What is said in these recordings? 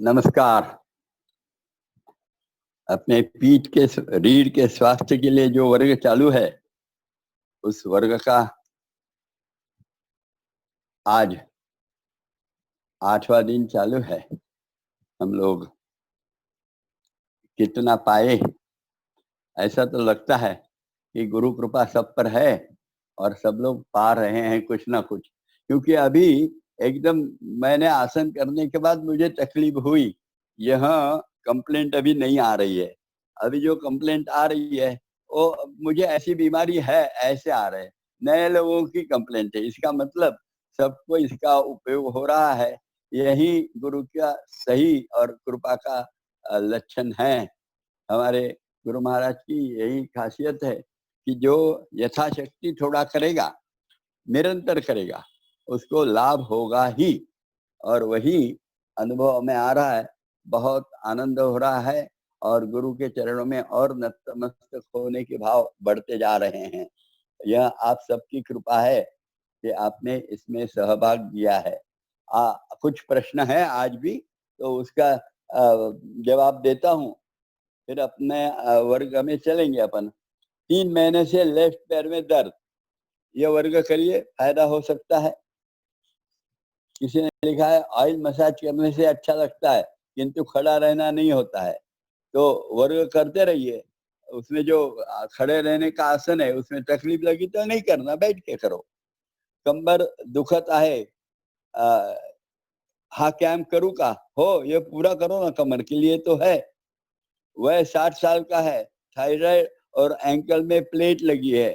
नमस्कार। अपने पीठ के रीढ़ के स्वास्थ्य के लिए जो वर्ग चालू है, उस वर्ग का आज 8वां दिन चालू है। हम लोग कितना पाए, ऐसा तो लगता है कि गुरु कृपा सब पर है और सब लोग पा रहे हैं कुछ ना कुछ। क्योंकि अभी एकदम मैंने आसन करने के बाद मुझे तकलीफ हुई। यह कंप्लेंट अभी नहीं आ रही है। अभी जो कंप्लेंट आ रही है वो मुझे ऐसी बीमारी है ऐसे आ रहे हैं। नए लोगों की कंप्लेंट है, इसका मतलब सबको इसका उपयोग हो रहा है। यही गुरु का सही और कृपा का लक्षण है। हमारे गुरु महाराज की यही खासियत है कि जो यथाशक्ति थोड़ा करेगा, निरंतर करेगा, उसको लाभ होगा ही। और वही अनुभव में आ रहा है। बहुत आनंद हो रहा है और गुरु के चरणों में और नतमस्तक होने के भाव बढ़ते जा रहे हैं। यह आप सबकी कृपा है कि आपने इसमें सहभाग दिया है। कुछ प्रश्न है आज भी, तो उसका जवाब देता हूँ, फिर अपने वर्ग में चलेंगे अपन। 3 महीने से लेफ्ट पैर में दर्द, यह वर्ग करिए, फायदा हो सकता है। किसी ने लिखा है ऑयल मसाज करने से अच्छा लगता है किंतु खड़ा रहना नहीं होता है, तो वर्ग करते रहिए। उसमें जो खड़े रहने का आसन है उसमें तकलीफ लगी तो नहीं करना, बैठ के करो। कंबर दुखत आहे, हा कैम्प करूँ का हो, ये पूरा करो ना, कमर के लिए तो है। वह 60 साल का है, थायराइड और एंकल में प्लेट लगी है।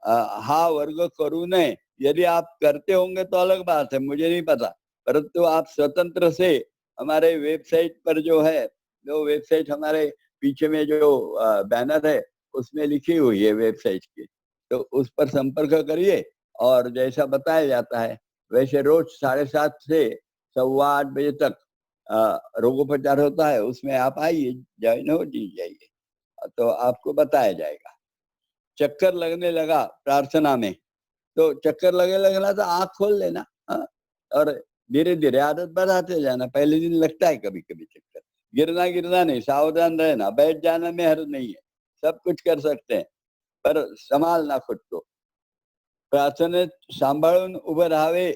हा वर्ग करू नये। यदि आप करते होंगे तो अलग बात है, मुझे नहीं पता, परंतु आप स्वतंत्र से हमारे वेबसाइट पर जो है, जो वेबसाइट हमारे पीछे में जो बैनर है उसमें लिखी हुई है वेबसाइट की, तो उस पर संपर्क करिए और जैसा बताया जाता है वैसे रोज 7:30 से 8:15 बजे तक रोगोपचार होता है। उसमें आप आइए, ज्वाइन हो जाइए, तो आपको बताया जाएगा। चक्कर लगने लगा प्रार्थना में, तो चक्कर लगना तो आंख खोल लेना, और धीरे धीरे आदत बढ़ाते जाना। पहले दिन लगता है कभी कभी चक्कर, गिरना नहीं, सावधान रहना, बैठ जाना में हर्ज नहीं है, सब कुछ कर सकते हैं, पर संभालना खुद को। प्रार्थनेत सांभाळून उभं राहावे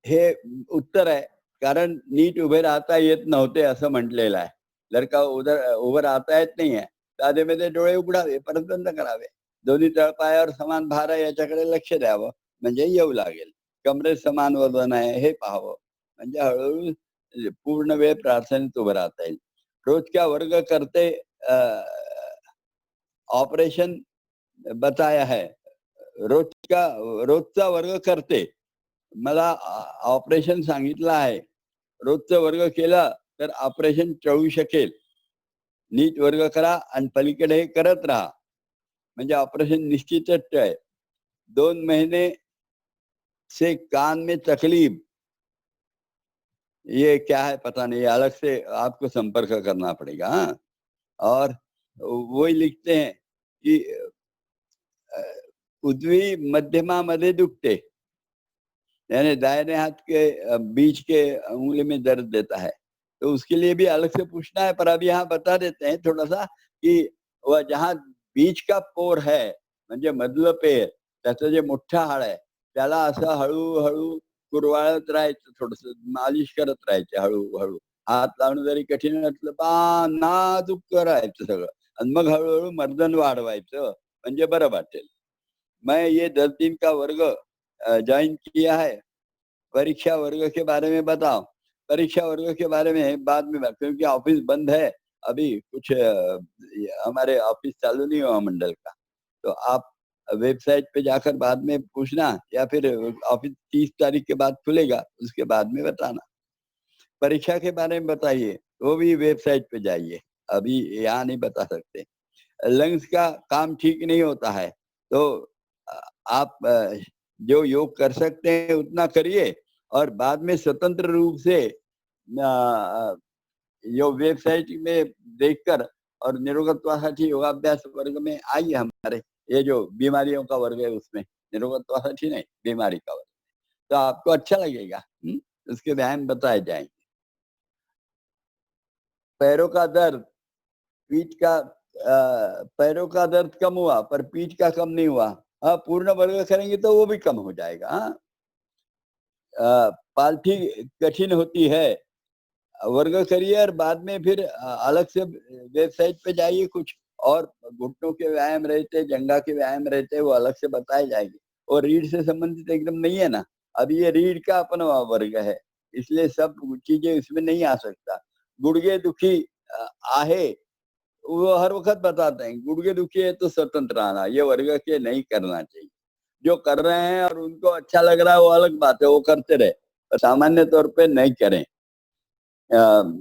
हे उत्तर आहे, कारण नीट उभे राहता येत नव्हते असं म्हटलेलं आहे. जर का उभं राहता येत नाहीये, साधेमध्ये डोळे उघडावे, परत बंद करावे, दोन्ही तळपायावर समान भार आहे याच्याकडे लक्ष द्यावं, म्हणजे येऊ लागेल. कमरेत समान वजन आहे हे पाहावं, म्हणजे हळूहळू पूर्ण वेळ प्रार्थनेत उभं राहता येईल. रोज क्या वर्ग करते ऑपरेशन बताया है, रोजचा वर्ग करते, मला ऑपरेशन सांगितलं आहे, रोजचं वर्ग केलं तर ऑपरेशन टळू शकेल. नीट वर्ग करा आणि पलीकडे हे करत राहा, म्हणजे ऑपरेशन निश्चितच टळेल. 2 महीने से कान में तकलीफ, ये क्या है पता नहीं, अलग से आपको संपर्क करना पड़ेगा। हाँ, और वही लिखते हैं कि उजवी मध्यमामध्ये दुखते, यानी दाहिने हाथ के बीच के उंगली में दर्द देता है, तो उसके लिए भी अलग से पूछना है। पर अभी यहाँ बता देते हैं थोड़ा सा कि वह जहाँ बीच का पोर है, म्हणजे मधलं पेर, त्याचं जे मोठं हाड आहे त्याला असं हळूहळू कुरवाळत राहायचं, थोडस मालिश करत राहायचे हळूहळू. हात लावणं जरी कठीण असलं नाजूक करायचं सगळं, आणि मग हळूहळू मर्दन वाढवायचं, म्हणजे बरं वाटेल. मैं ये 10 दिन का वर्ग ज्वाइन किया है, परीक्षा वर्ग के बारे में बताओ। परीक्षा वर्ग के बारे में बाद में बात, क्योंकि ऑफिस बंद है अभी, कुछ हमारे ऑफिस चालू नहीं हुआ मंडल का, तो आप वेबसाइट पे जाकर बाद में पूछना, या फिर ऑफिस 30 तारीख के बाद खुलेगा, उसके बाद में बताना। परीक्षा के बारे में बताइए, वो भी वेबसाइट पे जाइए, अभी यहाँ नहीं बता सकते। लंग्स का काम ठीक नहीं होता है, तो आप जो योग कर सकते हैं उतना करिए, और बाद में स्वतंत्र रूप से यो वेबसाइट में देखकर और निरोगत्वासाठी योगाभ्यास वर्ग में आइए हमारे। ये जो बीमारियों का वर्ग है उसमें, निरोगत्वासाठी नहीं, बीमारी का वर्ग, तो आपको अच्छा लगेगा। उसके व्यायाम बताए जाएंगे। पैरों का दर्द, पीठ का पैरों का दर्द कम हुआ पर पीठ का कम नहीं हुआ, हाँ पूर्ण वर्ग करेंगे तो वो भी कम हो जाएगा। हाँ, पालथी कठिन होती है, वर्ग करिए और बाद में फिर अलग से वेबसाइट पे जाइए, कुछ और घुटनों के व्यायाम रहते, जंघा के व्यायाम रहते, वो अलग से बताए जाएंगे। और रीढ़ से संबंधित एकदम नहीं है ना, अब ये रीढ़ का अपना वर्ग है, इसलिए सब चीजें इसमें नहीं आ सकता। गुड़गे दुखी आहे, वो हर वक्त बताते हैं गुड़गे दुखी है तो स्वतंत्र आना, ये वर्ग के नहीं करना चाहिए। जो कर रहे हैं और उनको अच्छा लग रहा है वो अलग बात है, वो करते रहे, सामान्य तौर पे नहीं करें।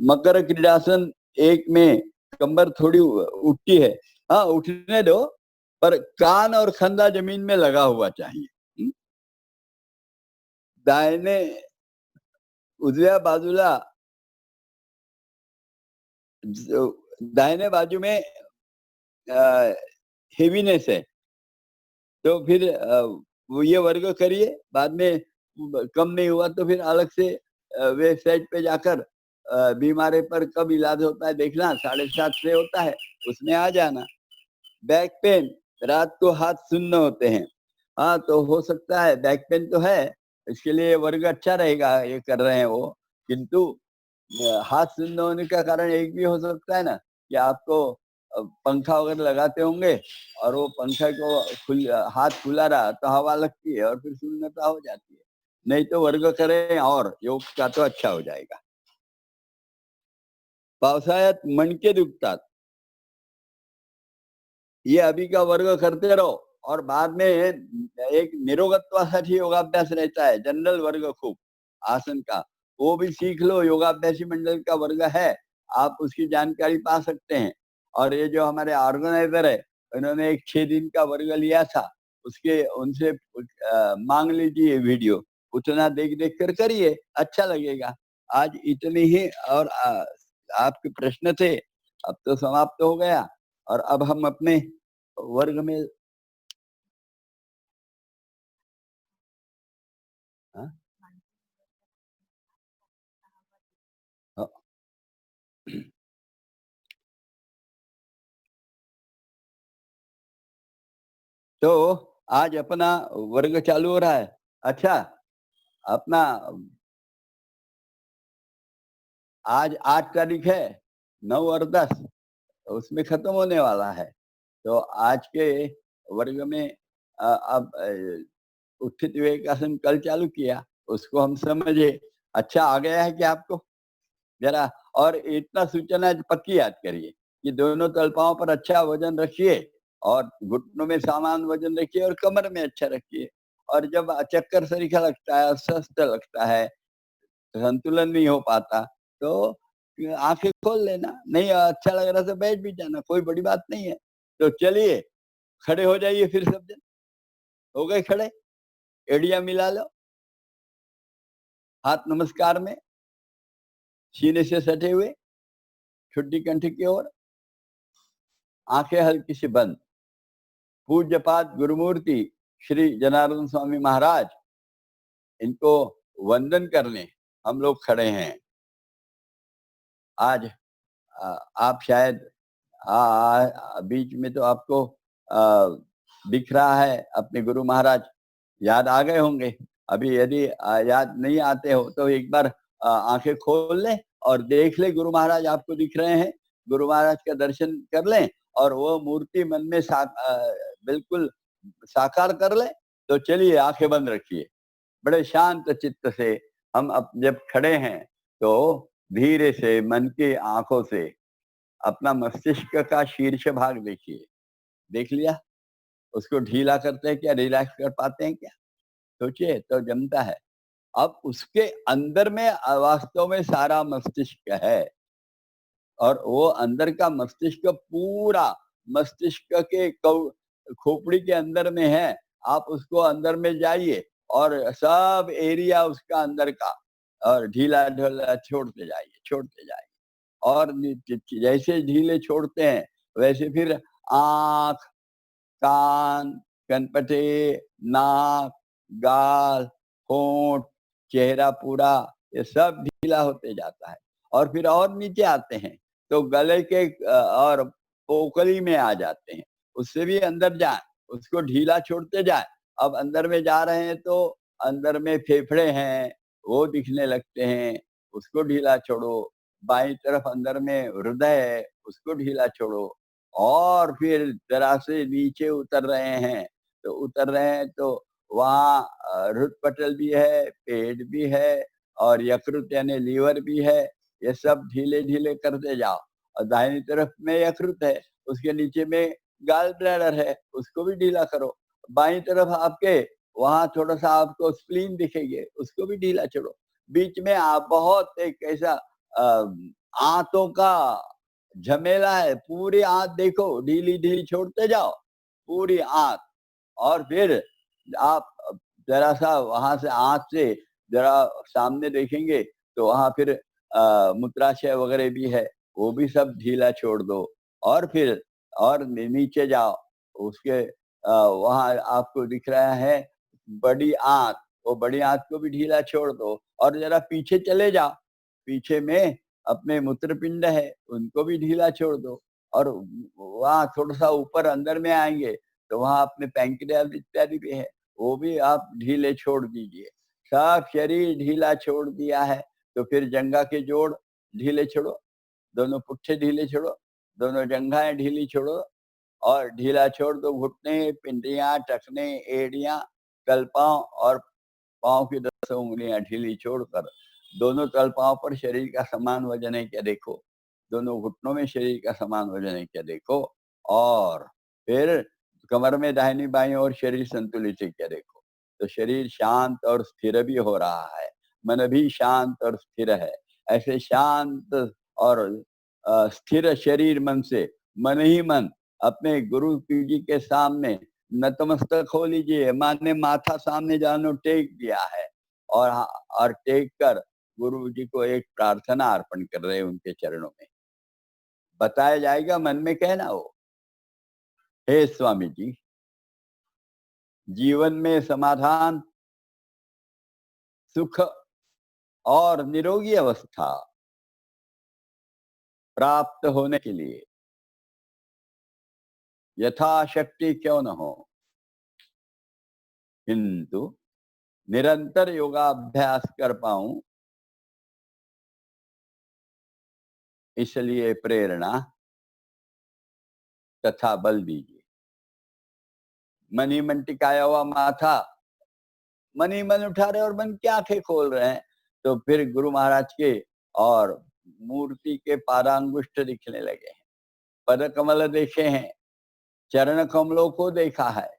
मकर क्रीड़ासन एक में कमर थोड़ी उठती है, हाँ उठने दो, पर कान और खंदा जमीन में लगा हुआ चाहिए। दाहिने उजव्या बाजूला, दाहिने बाजू में हेवीनेस है तो फिर वो ये वर्ग करिए, बाद में कम नहीं हुआ तो फिर अलग से वेबसाइट पे जाकर बीमारी पर कब इलाज होता है देखना, 7:30 से होता है, उसमें आ जाना। बैक पेन, रात को हाथ सुन्न होते हैं, हाँ तो हो सकता है बैक पेन तो है, इसके लिए वर्ग अच्छा रहेगा ये कर रहे हैं वो, किंतु हाथ सुन्न होने का कारण एक भी हो सकता है ना कि आपको पंखा वगैरह लगाते होंगे और वो पंखा को हाथ खुला रहा तो हवा लगती है और फिर शून्यता हो जाती है। नहीं तो वर्ग करें और योग का तो अच्छा हो जाएगा। पावसाळ्यात मणके दुखतात, ये अभी का वर्ग करते रहो और बाद में एक निरोगत्वासाठी योगाभ्यास रहता है, जनरल वर्ग खूब आसन का, वो भी सीख लो, योगाभ्यासी मंडल का वर्ग है, आप उसकी जानकारी पा सकते हैं। और ये जो हमारे ऑर्गेनाइजर है उन्होंने एक 6 दिन का वर्ग लिया था, उसके उनसे मांग लीजिए वीडियो, उतना देख देख कर करिए, अच्छा लगेगा। आज इतनी ही, और आपके प्रश्न थे, अब तो समाप्त हो गया और अब हम अपने वर्ग में हाँ? हाँ। तो आज अपना वर्ग चालू हो रहा है। अच्छा, अपना आज 8 तारीख है, 9 और 10 उसमें खत्म होने वाला है। तो आज के वर्ग में अब उत्थित विवेकासन कल चालू किया, उसको हम समझे, अच्छा आ गया है कि आपको जरा, और इतना सूचना पक्की याद करिए कि दोनों तलपाओं पर अच्छा वजन रखिए और घुटनों में सामान वजन रखिए और कमर में अच्छा रखिए। और जब चक्कर सरीखा लगता है, अस्वस्थ लगता है, संतुलन नहीं हो पाता तो आंखें खोल लेना, नहीं अच्छा लग रहा तो बैठ भी जाना, कोई बड़ी बात नहीं है। तो चलिए खड़े हो जाइए, फिर सब जन हो गए खड़े, एड़िया मिला लो, हाथ नमस्कार में, सीने से सटे हुए, छुट्टी कंठ की ओर, आंखें हल्की सी बंद। पूज्यपाद गुरुमूर्ति श्री जनार्दन स्वामी महाराज, इनको वंदन करने हम लोग खड़े हैं। आज आप शायद बीच में तो आपको दिख रहा है अपने गुरु महाराज, याद आ गए होंगे। अभी यदि याद नहीं आते हो तो एक बार आंखें खोल लें और देख ले गुरु महाराज आपको दिख रहे हैं, गुरु महाराज का दर्शन कर लें और वो मूर्ति मन में बिल्कुल साकार कर ले। तो चलिए आंखें बंद रखिए, बड़े शांत चित्त से हम अब जब खड़े हैं तो धीरे से मन की आंखों से अपना मस्तिष्क का शीर्ष भाग देखिए, देख लिया, उसको ढीला करते हैं क्या, रिलैक्स कर पाते हैं क्या, सोचिए तो जमता है। अब उसके अंदर में वास्तव में सारा मस्तिष्क है और वो अंदर का मस्तिष्क पूरा मस्तिष्क के खोपड़ी के अंदर में है। आप उसको अंदर में जाइए और सब एरिया उसका अंदर का और ढीला ढीला छोड़ते जाइए, छोड़ते जाइए, और जैसे ढीले छोड़ते हैं वैसे फिर आंख, कान, कनपटे, नाक, गाल, होंठ, चेहरा पूरा ये सब ढीला होते जाता है। और फिर और नीचे आते हैं तो गले के और पोकली में आ जाते हैं, उससे भी अंदर जाए, उसको ढीला छोड़ते जाए। अब अंदर में जा रहे हैं तो अंदर में फेफड़े हैं, वो दिखने लगते हैं, उसको ढीला छोड़ो। बाईं तरफ अंदर में हृदय है, उसको ढीला छोड़ो। और फिर जरा से नीचे उतर रहे हैं, तो उतर रहे हैं तो वहाँ हृदपटल भी है, पेट भी है और यकृत यानी लीवर भी है। ये सब ढीले-ढीले करते जाओ। और दाहिनी तरफ में यकृत है, उसके नीचे में गॉल ब्लैडर है, उसको भी ढीला करो। बाईं तरफ आपके वहाँ थोड़ा-सा आपको स्प्लीन दिखेंगे, उसको भी ढीला छोड़ो। बीच में आप बहुत एक ऐसा आंतों का झमेला है, पूरी आंत देखो ढीली-ढीली छोड़ते जाओ, पूरी आंत। और फिर आप ज़रा-सा वहाँ से आँख से ज़रा सामने देखेंगे तो वहाँ फिर मूत्राशय वगैरह भी है, वो भी सब ढीला छोड़ दो। और फिर और नीचे जाओ, उसके वहाँ आपको दिख रहा है बड़ी आँत, वो बड़ी आँत को भी ढीला छोड़ दो। और ज़रा पीछे चले जाओ, पीछे में अपने मूत्रपिंड है, उनको भी ढीला छोड़ दो। और वहाँ थोड़ा-सा ऊपर अंदर में आएँगे तो वहाँ अपने पैंक्रियाज़ इत्यादि भी है, वो भी आप ढीले छोड़ दीजिए। सब शरीर ढीला छोड़ दिया है, तो फिर जंघा के जोड़ ढीले छोड़ो, दोनों पुट्ठे ढीले छोड़ो, दोनों जंघाएँ ढीली छोड़ो और ढीला छोड़ दो घुटने, पिंडियाँ, टखने, एड़ियाँ, तलपाँव और पाँव की 10 उँगलियाँ ढीली छोड़कर दोनों तलपाँव पर शरीर का समान वज़न है क्या देखो, दोनों घुटनों में शरीर का समान वज़न है क्या देखो। और फिर कमर में दाहिनी-बाईं ओर शरीर संतुलित है क्या देखो। तो शरीर शांत और स्थिर भी हो रहा है, मन भी शांत और स्थिर है। ऐसे शांत और स्थिर शरीर मन से मन ही मन अपने गुरु जी के सामने नतमस्तक हो लीजिए, माने माथा सामने जानो टेक दिया है। और टेक कर गुरु जी को एक प्रार्थना अर्पण कर रहे हैं उनके चरणों में। बताया जाएगा, मन में कहना हो, हे स्वामी जी, जीवन में समाधान, सुख और निरोगी अवस्था प्राप्त होने के लिए यथाशक्ति क्यों न हो, किंतु निरंतर योगाभ्यास कर पाऊं, इसलिए प्रेरणा तथा बल दीजिए। मन ही मन टिकाया हुआ माथा, मन ही मन उठा रहे और मन की आंखें खोल रहे हैं, तो फिर गुरु महाराज के और मूर्ति के पादांगुष्ठ दिखने लगे हैं, पद कमल देखे हैं, चरण कमलों को देखा है,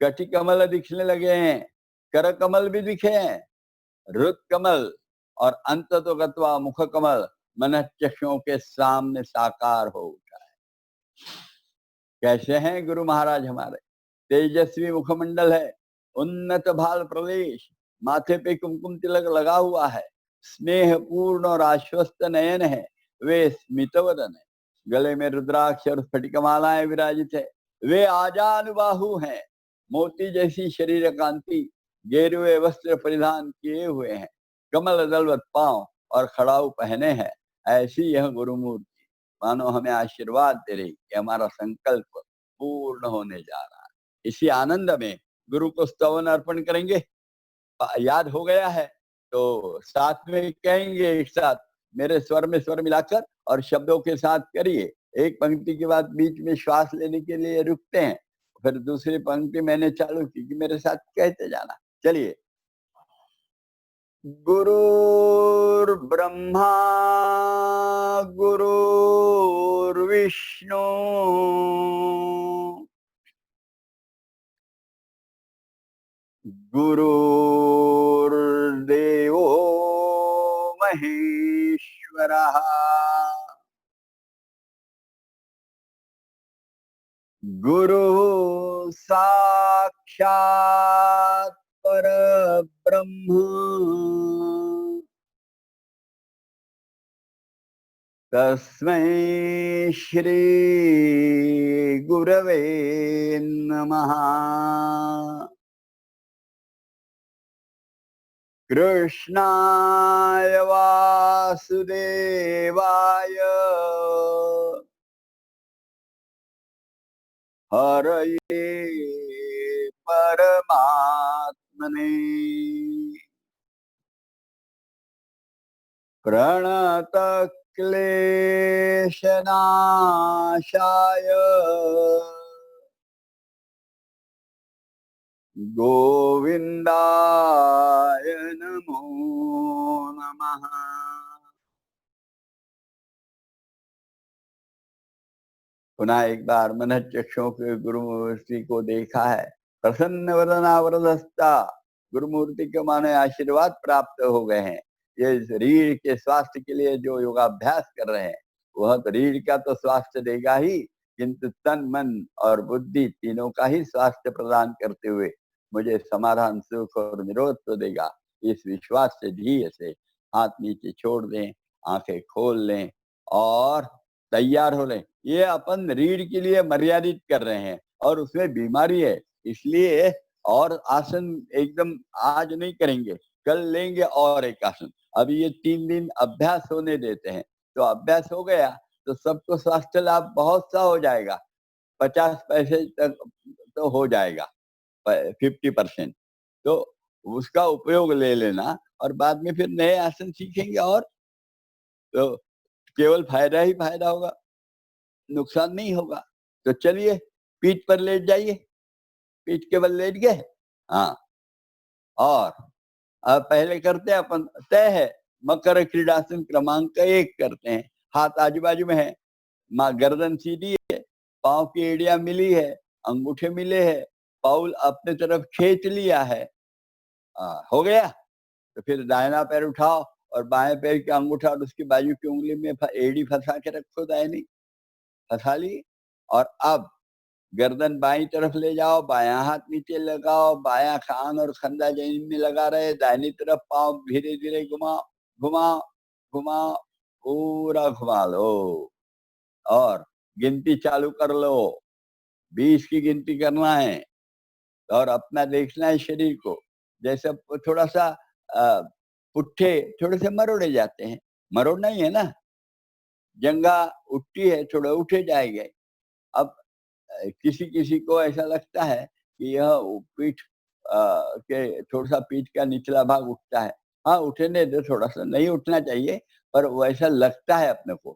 कटि कमल दिखने लगे हैं, कर कमल भी दिखे हैं, रुत कमल और अंत तो गत्वा मुख कमल मन चक्षुओं के सामने साकार हो उठा है। कैसे हैं गुरु महाराज हमारे, तेजस्वी मुखमंडल है, उन्नत भाल प्रदेश, माथे पे कुमकुम तिलक लगा हुआ है, स्नेह पूर्ण और आश्वस्त नयन है, वे स्मितवदन है, गले में रुद्राक्ष और स्फटिकमालाएं विराजित है, वे आजानुबाहु हैं, मोती जैसी शरीर कांति, गेरुए वस्त्र परिधान किए हुए हैं, कमल दलवत पांव और खड़ाऊ पहने हैं। ऐसी यह गुरुमूर्ति मानो हमें आशीर्वाद दे रही कि हमारा संकल्प पूर्ण होने जा रहा है। इसी आनंद में गुरु को स्तवन अर्पण करेंगे। याद हो गया है तो साथ में कहेंगे, एक साथ मेरे स्वर में स्वर मिलाकर और शब्दों के साथ करिए। एक पंक्ति के बाद बीच में श्वास लेने के लिए रुकते हैं, फिर दूसरी पंक्ति मैंने चालू की कि मेरे साथ कहते जाना। चलिए। गुरुर्ब्रह्मा गुरुर्विष्णु गुरुर्देवो महेश्वरः गुरुः साक्षात् परब्रह्म तस्मै श्री गुरवे नमः। कृष्णाय वासुदेवाय हरये परमात्मने प्रणतक्लेशनाशाय गोविंदाय नमो नमः। पुनः एक बार मन चक्षुओं के गुरुमूर्ति को देखा है। प्रसन्न वदना वरदस्ता, गुरुमूर्ति के माने आशीर्वाद प्राप्त हो गए हैं। ये रीढ़ के स्वास्थ्य के लिए जो योगाभ्यास कर रहे हैं वह तो रीढ़ का तो स्वास्थ्य देगा ही, किंतु तन मन और बुद्धि तीनों का ही स्वास्थ्य प्रदान करते हुए मुझे समाधान, सुख और निरोध तो देगा। इस विश्वास से धीरे से हाथ नीचे छोड़ दें, आंखें खोल लें और तैयार हो लें। ये अपन रीढ़ के लिए मर्यादित कर रहे हैं और उसमें बीमारी है, इसलिए और आसन एकदम आज नहीं करेंगे, कल लेंगे और एक आसन। अभी ये 3 दिन अभ्यास होने देते हैं, तो अभ्यास हो गया तो सबको स्वास्थ्य लाभ बहुत सा हो जाएगा। 50% तक तो हो जाएगा, 50%। तो उसका उपयोग ले लेना और बाद में फिर नए आसन सीखेंगे और तो केवल फायदा ही फायदा होगा, नुकसान नहीं होगा। तो चलिए पीठ पर लेट जाइए, पीठ के बल लेट गए। हाँ, और अब पहले करते हैं अपन, तय है मकर क्रीड़ासन क्रमांक 1 करते हैं। हाथ आजू बाजू में है, माँ गर्दन सीधी है, पाँव की एड़ियां मिली है, अंगूठे मिले हैं, पाउल अपने तरफ खींच लिया है। हो गया। तो फिर दाहिना पैर उठाओ और बाएं पैर के अंगूठा और उसकी बाजू की उंगली में एड़ी फंसा के रखो, दाहिनी फंसा ली। और अब गर्दन बाईं तरफ ले जाओ, बायां हाथ नीचे लगाओ, बायां कान और खंदा जमीन में लगा रहे, दाहिनी तरफ पाँव धीरे धीरे घुमाओ घुमाओ घुमाओ, पूरा घुमा लो और गिनती चालू कर लो। 20 की गिनती करना है और अपना देखना है शरीर को। जैसे थोड़ा सा पुट्ठे थोड़े से मरोड़े जाते हैं, मरोड़ना ही है ना, जंगा उठती है थोड़ा उठे जाएंगे। अब किसी किसी को ऐसा लगता है कि यह पीठ के थोड़ा सा पीठ का निचला भाग उठता है। हाँ, उठने दो, थोड़ा सा नहीं उठना चाहिए, पर वैसा लगता है अपने को।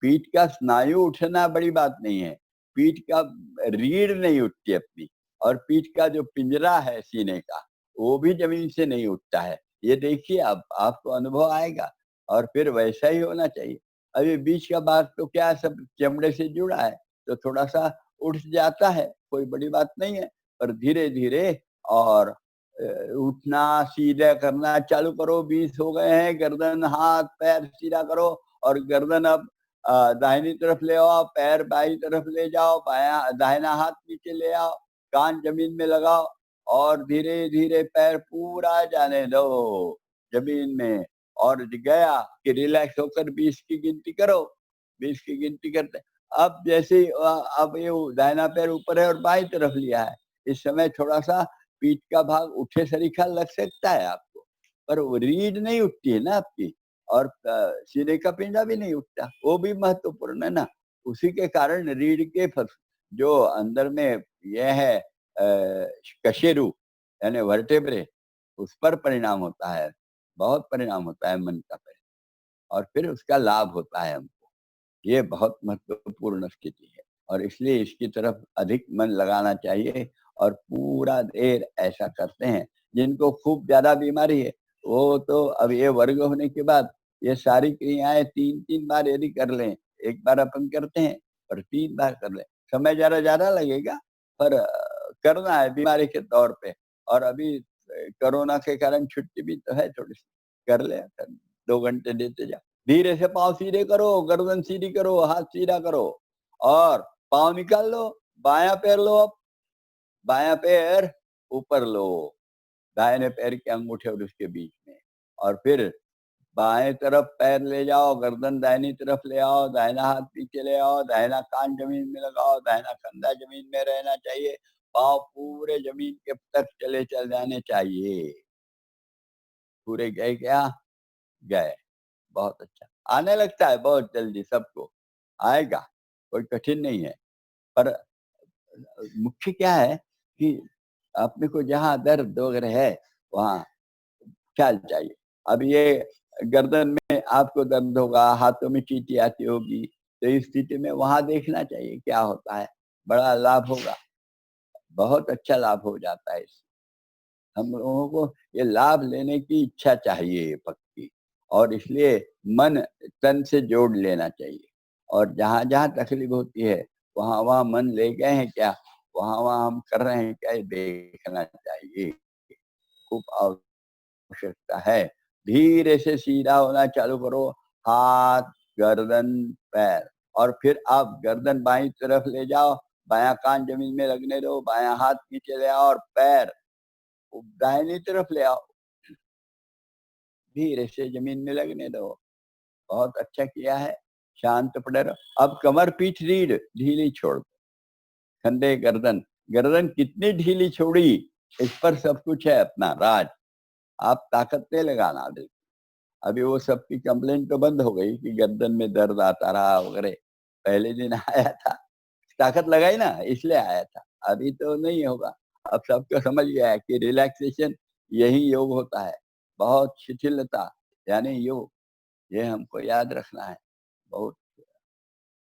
पीठ का स्नायु उठना बड़ी बात नहीं है, पीठ का रीढ़ नहीं उठती अपनी, और पीठ का जो पिंजरा है सीने का वो भी जमीन से नहीं उठता है। ये देखिए, अब आपको अनुभव आएगा और फिर वैसा ही होना चाहिए। अभी बीच का भाग तो क्या सब चमड़े से जुड़ा है, तो थोड़ा सा उठ जाता है, कोई बड़ी बात नहीं है। पर धीरे धीरे और उठना सीधा करना चालू करो। 20 हो गए हैं। गर्दन हाथ पैर सीधा करो और गर्दन अब दाहिनी तरफ ले आओ, पैर बाईं तरफ ले जाओ, बाया दाहिना हाथ नीचे ले आओ, कान जमीन में लगाओ और धीरे धीरे पैर पूरा जाने दो जमीन में। और गया कि रिलैक्स होकर 20 की गिनती करो। 20 की गिनती करते अब जैसे अब ये दाहिना पैर ऊपर है और बाईं तरफ लिया है, इस समय थोड़ा सा पीठ का भाग उठे सरीखा लग सकता है आपको, पर वो रीढ़ नहीं उठती है ना आपकी, और सीने का पिंडा भी नहीं उठता, वो भी महत्वपूर्ण है ना। उसी के कारण रीढ़ के जो अंदर में यह है कशेरु यानी वर्टेब्रे, उस पर परिणाम होता है, बहुत परिणाम होता है मन का, और फिर उसका लाभ होता है हमको। ये बहुत महत्वपूर्ण स्थिति है और इसलिए इसकी तरफ अधिक मन लगाना चाहिए और पूरा देर ऐसा करते हैं। जिनको खूब ज्यादा बीमारी है वो तो अब ये वर्ग होने के बाद ये सारी क्रियाएं 3-3 बार यदि कर लें, एक बार अपन करते हैं और 3 बार कर लें, समय जरा ज्यादा लगेगा पर करना है बीमारी के तौर पे। और अभी कोरोना के कारण छुट्टी भी तो है थोड़ी सी, कर ले 2 घंटे देते जाओ। धीरे से पाँव सीधे करो, गर्दन सीधी करो, हाथ सीधा करो और पाँव निकाल लो। बायां पैर लो, अब बायां पैर ऊपर लो, दाहिने पैर के अंगूठे और उसके बीच में, और फिर बाएं तरफ पैर ले जाओ, गर्दन दाहिनी तरफ ले आओ, दाहिना हाथ पीछे ले आओ, दाहिना कान जमीन में लगाओ, दाहिना कंधा जमीन में रहना चाहिए, पाँव पूरे जमीन के तक चले चल जाने चाहिए, पूरे गए क्या? गए। बहुत अच्छा। आने लगता है बहुत जल्दी सबको, आएगा, कोई कठिन नहीं है। पर मुख्य क्या है कि अपने को जहाँ दर्द वगैरह है, वहाँ ख्याल चाहिए। अब ये गर्दन में आपको दर्द होगा, हाथों में चींटी आती होगी, तो इस स्थिति में वहाँ देखना चाहिए क्या होता है, बड़ा लाभ होगा, बहुत अच्छा लाभ हो जाता है इससे। हम लोगों को ये लाभ लेने की इच्छा चाहिए पक्की, और इसलिए मन तन से जोड़ लेना चाहिए। और जहाँ-जहाँ तकलीफ होती है, वहाँ-वहाँ मन ले गए हैं क्या? वहाँ-वहाँ हम कर रहे हैं क्या? ये देखना चाहिए। खूब आवश्यकता है। धीरे से सीधा होना चालू करो, हाथ, गर्दन, पैर, और फिर आप गर्दन बाईं तरफ ले जाओ, बायाँ कान ज़मीन में लगने दो, बायाँ हाथ नीचे ले आओ और पैर दाहिनी तरफ ले आओ। धीरे से ज़मीन में लगने दो। बहुत अच्छा किया है, शांत पड़े रहो। अब कमर, पीठ, रीढ़ ढीली छोड़ दो। कंधे, गर्दन, गर्दन कितनी ढीली छोड़ी, इस पर सब कुछ है अपना राज। आप ताकत नहीं लगाना बिल्कुल। अभी वो सबकी कंप्लेंट तो बंद हो गई कि गर्दन में दर्द आता रहा वगैरह। पहले दिन आया था, ताकत लगाई ना इसलिए आया था। अभी तो नहीं होगा। अब सबको समझ गया है कि रिलैक्सेशन यही योग होता है। बहुत शिथिलता यानी योग, ये हमको याद रखना है बहुत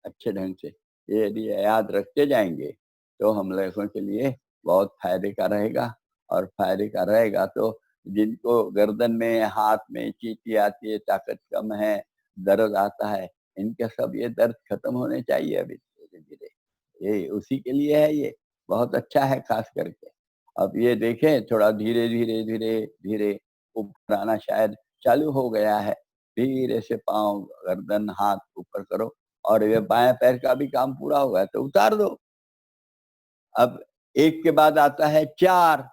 अच्छे ढंग से। ये यदि याद रखते जाएँगे, तो हम लोगों के लिए बहुत फ़ायदे का रहेगा, और फ़ायदे का रहेगा तो जिनको गर्दन में, हाथ में चींटी आती है, ताकत कम है, दर्द आता है, इनके सब ये दर्द खत्म होने चाहिए अभी धीरे-धीरे। ये उसी के लिए है ये, बहुत अच्छा है ख़ास करके। अब ये देखें थोड़ा धीरे-धीरे, धीरे-धीरे ऊपर आना शायद चालू हो गया है। धीरे से पाँव, गर्दन, हाथ ऊपर करो, और ये बाएँ पैर का भी काम पूरा हुआ है तो उतार दो। अब 1 के बाद आता है 4,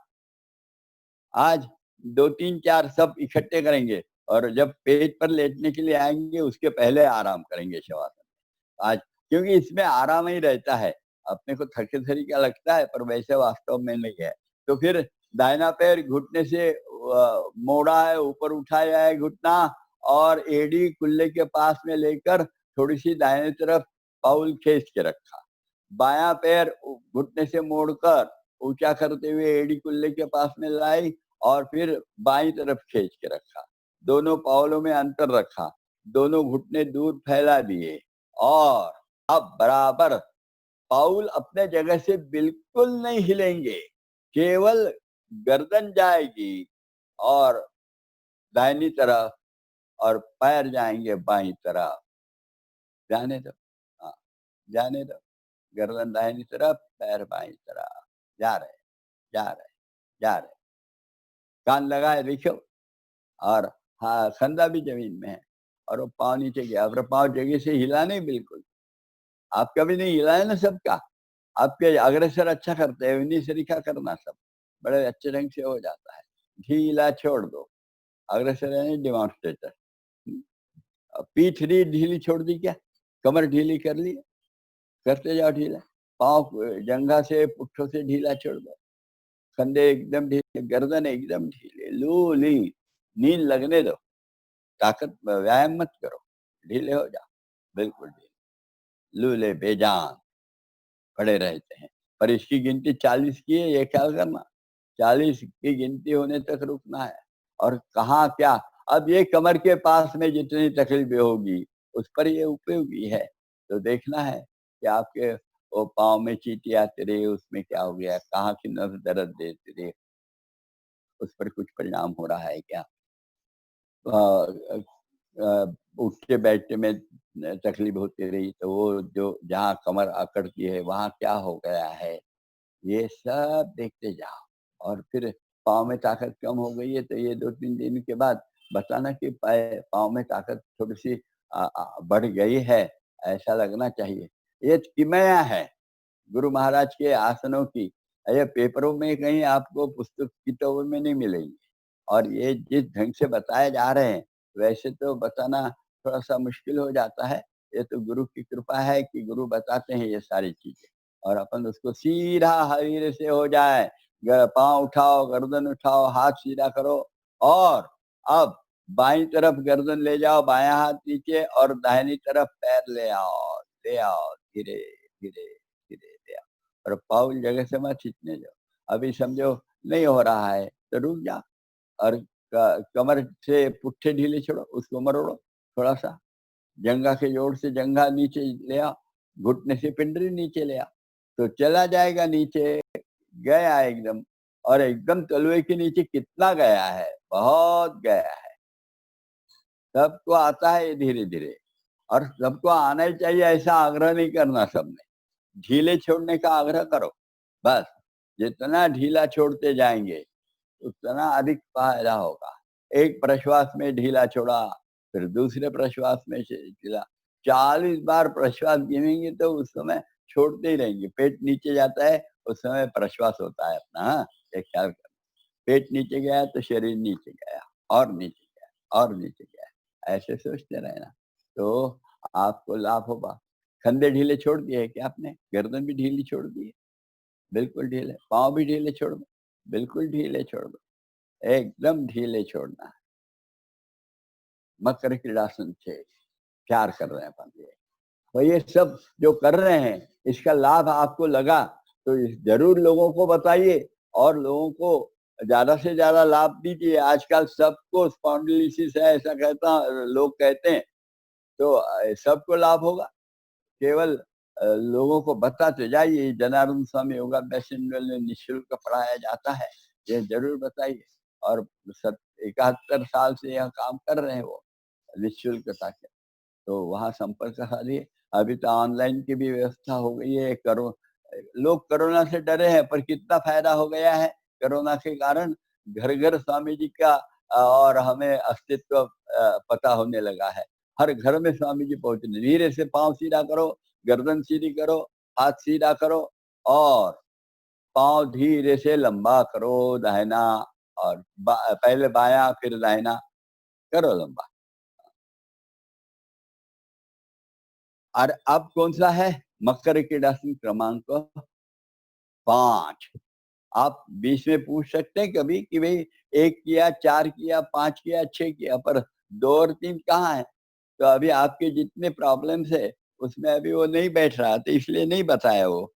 आज 2, 3, 4 सब इकट्ठे करेंगे, और जब पेट पर लेटने के लिए आएँगे उसके पहले आराम करेंगे शवासन में। आज क्योंकि इसमें आराम ही रहता है, अपने को थके-थरी का लगता है पर वैसे वास्तव में नहीं है। तो फिर दाहिना पैर घुटने से मोड़ा है, ऊपर उठाया है घुटना, और एड़ी कुल्ले के पास में लेकर थोड़ी-सी दाहिनी तरफ पाउल खींच के रखा। बायाँ पैर घुटने से मोड़कर ऊँचा करते हुए एड़ी कुल्ले के पास में लाई, और फिर बाईं तरफ खींच के रखा। दोनों पाँवों में अंतर रखा, दोनों घुटने दूर फैला दिए, और अब बराबर पाउल अपने जगह से बिल्कुल नहीं हिलेंगे, केवल गर्दन जाएगी और दाहिनी तरफ, और पैर जाएँगे बाईं तरफ। जाने दो, हाँ, जाने दो। गर्दन दाहिनी तरफ, पैर बाईं तरफ। जा रहे, जा रहे, जा रहे। कान लगाए देखो, और हाँ, कंधा भी ज़मीन में है, और वो पाँव नीचे गया, और पाँव जगह से हिला नहीं बिल्कुल। आप कभी नहीं हिलाए ना सबका? आपके अग्रसर अच्छा करते हैं, विनिसरिका करना सब, बड़े अच्छे ढंग से हो जाता है। ढीला छोड़ दो, अग्रसर यानी डेमोन्स्ट्रेटर। हुँ, पीठ रीढ़ ढीली छोड़ दी क्या? कमर ढीली कर ली? करते जाओ ढीला। पाँव जंघा से, पुट्ठों से ढीला छोड़ दो। कंधे एकदम ढीले, गर्दन एकदम ढीले, लूली, नींद लगने दो, ताकत व्यायाम मत करो, ढीले हो जाओ, बिल्कुल ढीले, लूले बेजान पड़े रहते हैं। पर इसकी गिनती 40 की है, ये ख्याल करना, 40 की गिनती होने तक रुकना है। और कहाँ क्या, अब ये कमर के पास में जितनी तकलीफ़ें होगी, उस पर ये उपयोगी है। तो देखना है कि आपके वो पाँव में चींटी आती रही, उसमें क्या हो गया, कहाँ की नस दर्द देती रही, उस पर कुछ परिणाम हो रहा है क्या? अ उठते-बैठते में तकलीफ होती रही, तो वो जो जहाँ कमर अकड़ती है, वहाँ क्या हो गया है, ये सब देखते जाओ। और फिर पाँव में ताकत कम हो गई है, तो ये 2-3 दिन के बाद बताना कि पाँव में ताकत थोड़ी-सी बढ़ गई है, ऐसा लगना चाहिए। ये किमया है, गुरु महाराज के आसनों की। ये पेपरों में कहीं आपको पुस्तक किताबों में नहीं मिलेंगी, और ये जिस ढंग से बताए जा रहे हैं, वैसे तो बताना थोड़ा-सा मुश्किल हो जाता है। ये तो गुरु की कृपा है कि गुरु बताते हैं ये सारी चीज़ें, और अपन उसको सीधा हरीर से हो जाए। ग पाँव उठाओ, गर्दन उठाओ, हाथ सीधा करो, और अब बाईं तरफ गर्दन ले जाओ, बायां हाथ नीचे और दाहिनी तरफ पैर ले आओ, ले आओ, धीरे धीरे धीरे ले आओ और पाँव जगह से मत खींचने जाओ। अभी समझो नहीं हो रहा है तो रुक जा और कमर से पुट्ठे ढीले छोड़ो, उसको मरोड़ो थोड़ा सा, जंघा के जोड़ से जंघा नीचे ले आओ, घुटने से पिंडली नीचे ले आओ, तो चला जाएगा नीचे, गया एकदम। और एकदम तलवे के नीचे कितना गया है, बहुत गया है। सबको आता है ये धीरे धीरे, और सबको आना ही चाहिए ऐसा आग्रह नहीं करना सबने, ढीले छोड़ने का आग्रह करो बस। जितना ढीला छोड़ते जाएंगे उतना अधिक फायदा होगा। एक प्रश्वास में ढीला छोड़ा, फिर दूसरे प्रश्वास में ढीला, 40 बार प्रश्वास गिनेंगे तो उस समय छोड़ते ही रहेंगे। पेट नीचे जाता है उस समय प्रश्वास होता है अपना। हाँ, ये ख्याल कर, पेट नीचे गया तो शरीर नीचे गया, और नीचे गया और नीचे गया, ऐसे सोचते रहना तो आपको लाभ होगा। कंधे ढीले छोड़ दिए क्या आपने? गर्दन भी ढीली छोड़ दी है? बिल्कुल ढीले। पाँव भी ढीले छोड़ दो, बिल्कुल ढीले छोड़ दो, एकदम ढीले छोड़ना है। मकर क्रीड़ासन से प्यार कर रहे हैं अपन ये, तो ये सब जो कर रहे हैं इसका लाभ आपको लगा तो जरूर लोगों को बताइए और लोगों को ज्यादा से ज्यादा लाभ दीजिए। आजकल सबको स्पॉन्डिलिसिस है ऐसा कहता लोग कहते हैं, तो सबको लाभ होगा। केवल लोगों को बताते जाइए, जनार्दन स्वामी योगाभ्यास में निःशुल्क पढ़ाया जाता है, ये जरूर बताइए। और 71 साल से यह काम कर रहे हैं वो निःशुल्कता के, तो वहाँ संपर्क साधिए। अभी तो ऑनलाइन की भी व्यवस्था हो गई है। लोग कोरोना से डरे हैं पर कितना फायदा हो गया है कोरोना के कारण। घर घर स्वामी जी का और हमें अस्तित्व पता होने लगा है। हर घर में स्वामी जी पहुंचने, धीरे से पांव सीधा करो, गर्दन सीधी करो, हाथ सीधा करो और पांव धीरे से लंबा करो, दाहिना और पहले बायां फिर दाहिना करो लंबा। और अब कौन सा है? मकर क्रीड़ासन क्रमांक 5। आप बीच में पूछ सकते हैं कभी कि भाई 1 किया, 4 किया, 5 किया, 6 किया, पर 2 और 3 कहाँ है? तो अभी आपके जितने प्रॉब्लम्स है उसमें अभी वो नहीं बैठ रहा, तो इसलिए नहीं बताया वो।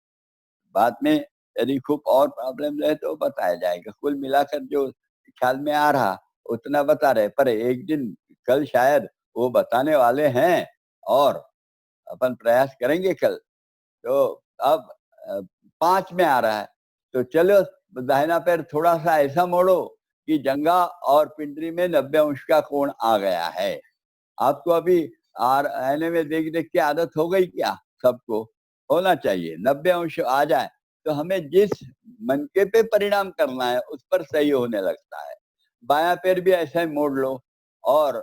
बाद में यदि खूब और प्रॉब्लम है तो बताया जाएगा। कुल मिलाकर जो ख्याल में आ रहा उतना बता रहे, पर एक दिन कल शायद वो बताने वाले हैं और अपन प्रयास करेंगे कल। तो अब 5 में आ रहा है, तो चलो दाहिना पैर थोड़ा सा ऐसा मोड़ो कि जंघा और पिंडली में 90 अंश का कोण आ गया है। आपको अभी आईने में देख देख के आदत हो गई क्या? सबको होना चाहिए 90 अंश आ जाए तो हमें जिस मनके पे परिणाम करना है उस पर सही होने लगता है। बायां पैर भी ऐसा ही मोड़ लो और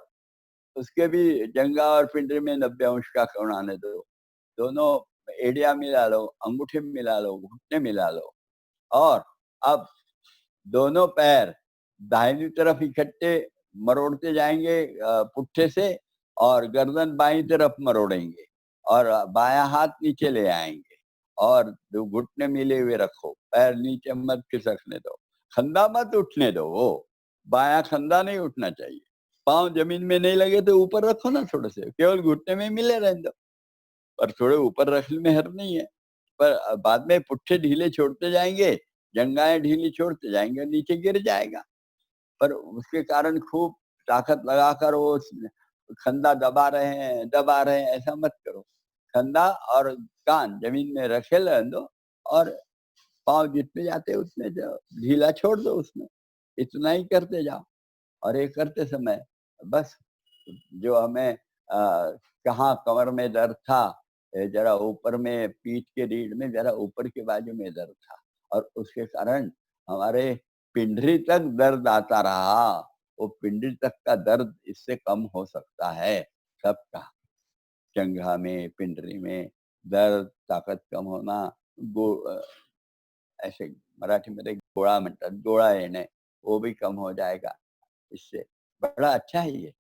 उसके भी जंघा और पिंडली में 90 अंश का कोण आने दो। दोनों एड़िया मिला लो, अंगूठे मिला लो, घुटने मिला लो और अब दोनों पैर दाहिनी तरफ इकट्ठे मरोड़ते जाएंगे पुट्ठे से, और गर्दन बाईं तरफ मरोड़ेंगे और बायां हाथ नीचे ले आएंगे और दो घुटने मिले हुए रखो, पैर नीचे मत खिसकने दो, खंदा मत उठने दो, वो बायां खंदा नहीं उठना चाहिए। पाँव जमीन में नहीं लगे तो ऊपर रखो ना, थोड़े से केवल घुटने में मिले रहने दो, पर थोड़े ऊपर रखने में हर नहीं है। पर बाद में पुट्ठे ढीले छोड़ते जाएंगे, जंघाएं ढीली छोड़ते जाएंगे, नीचे गिर जाएगा। पर उसके कारण खूब ताकत लगाकर वो खंदा दबा रहे हैं, ऐसा मत करो। खंदा और कान जमीन में रखे रहने दो और पाँव जितने जाते उतने ढीला छोड़ दो उसमें, इतना ही करते जाओ। और ये करते समय बस जो हमें कहाँ कमर में दर्द था, जरा ऊपर में पीठ के रीढ़ में जरा ऊपर के बाजू में दर्द था और उसके कारण हमारे पिंडली तक दर्द आता रहा। वो पिंडली तक का दर्द इससे कम हो सकता है सबका। जंघा में, पिंडली में दर्द, ताकत कम होना, ऐसे मराठी मध्ये गोळा म्हणतात, गोळा येणे, वो भी कम हो जाएगा इससे। बड़ा अच्छा है ये।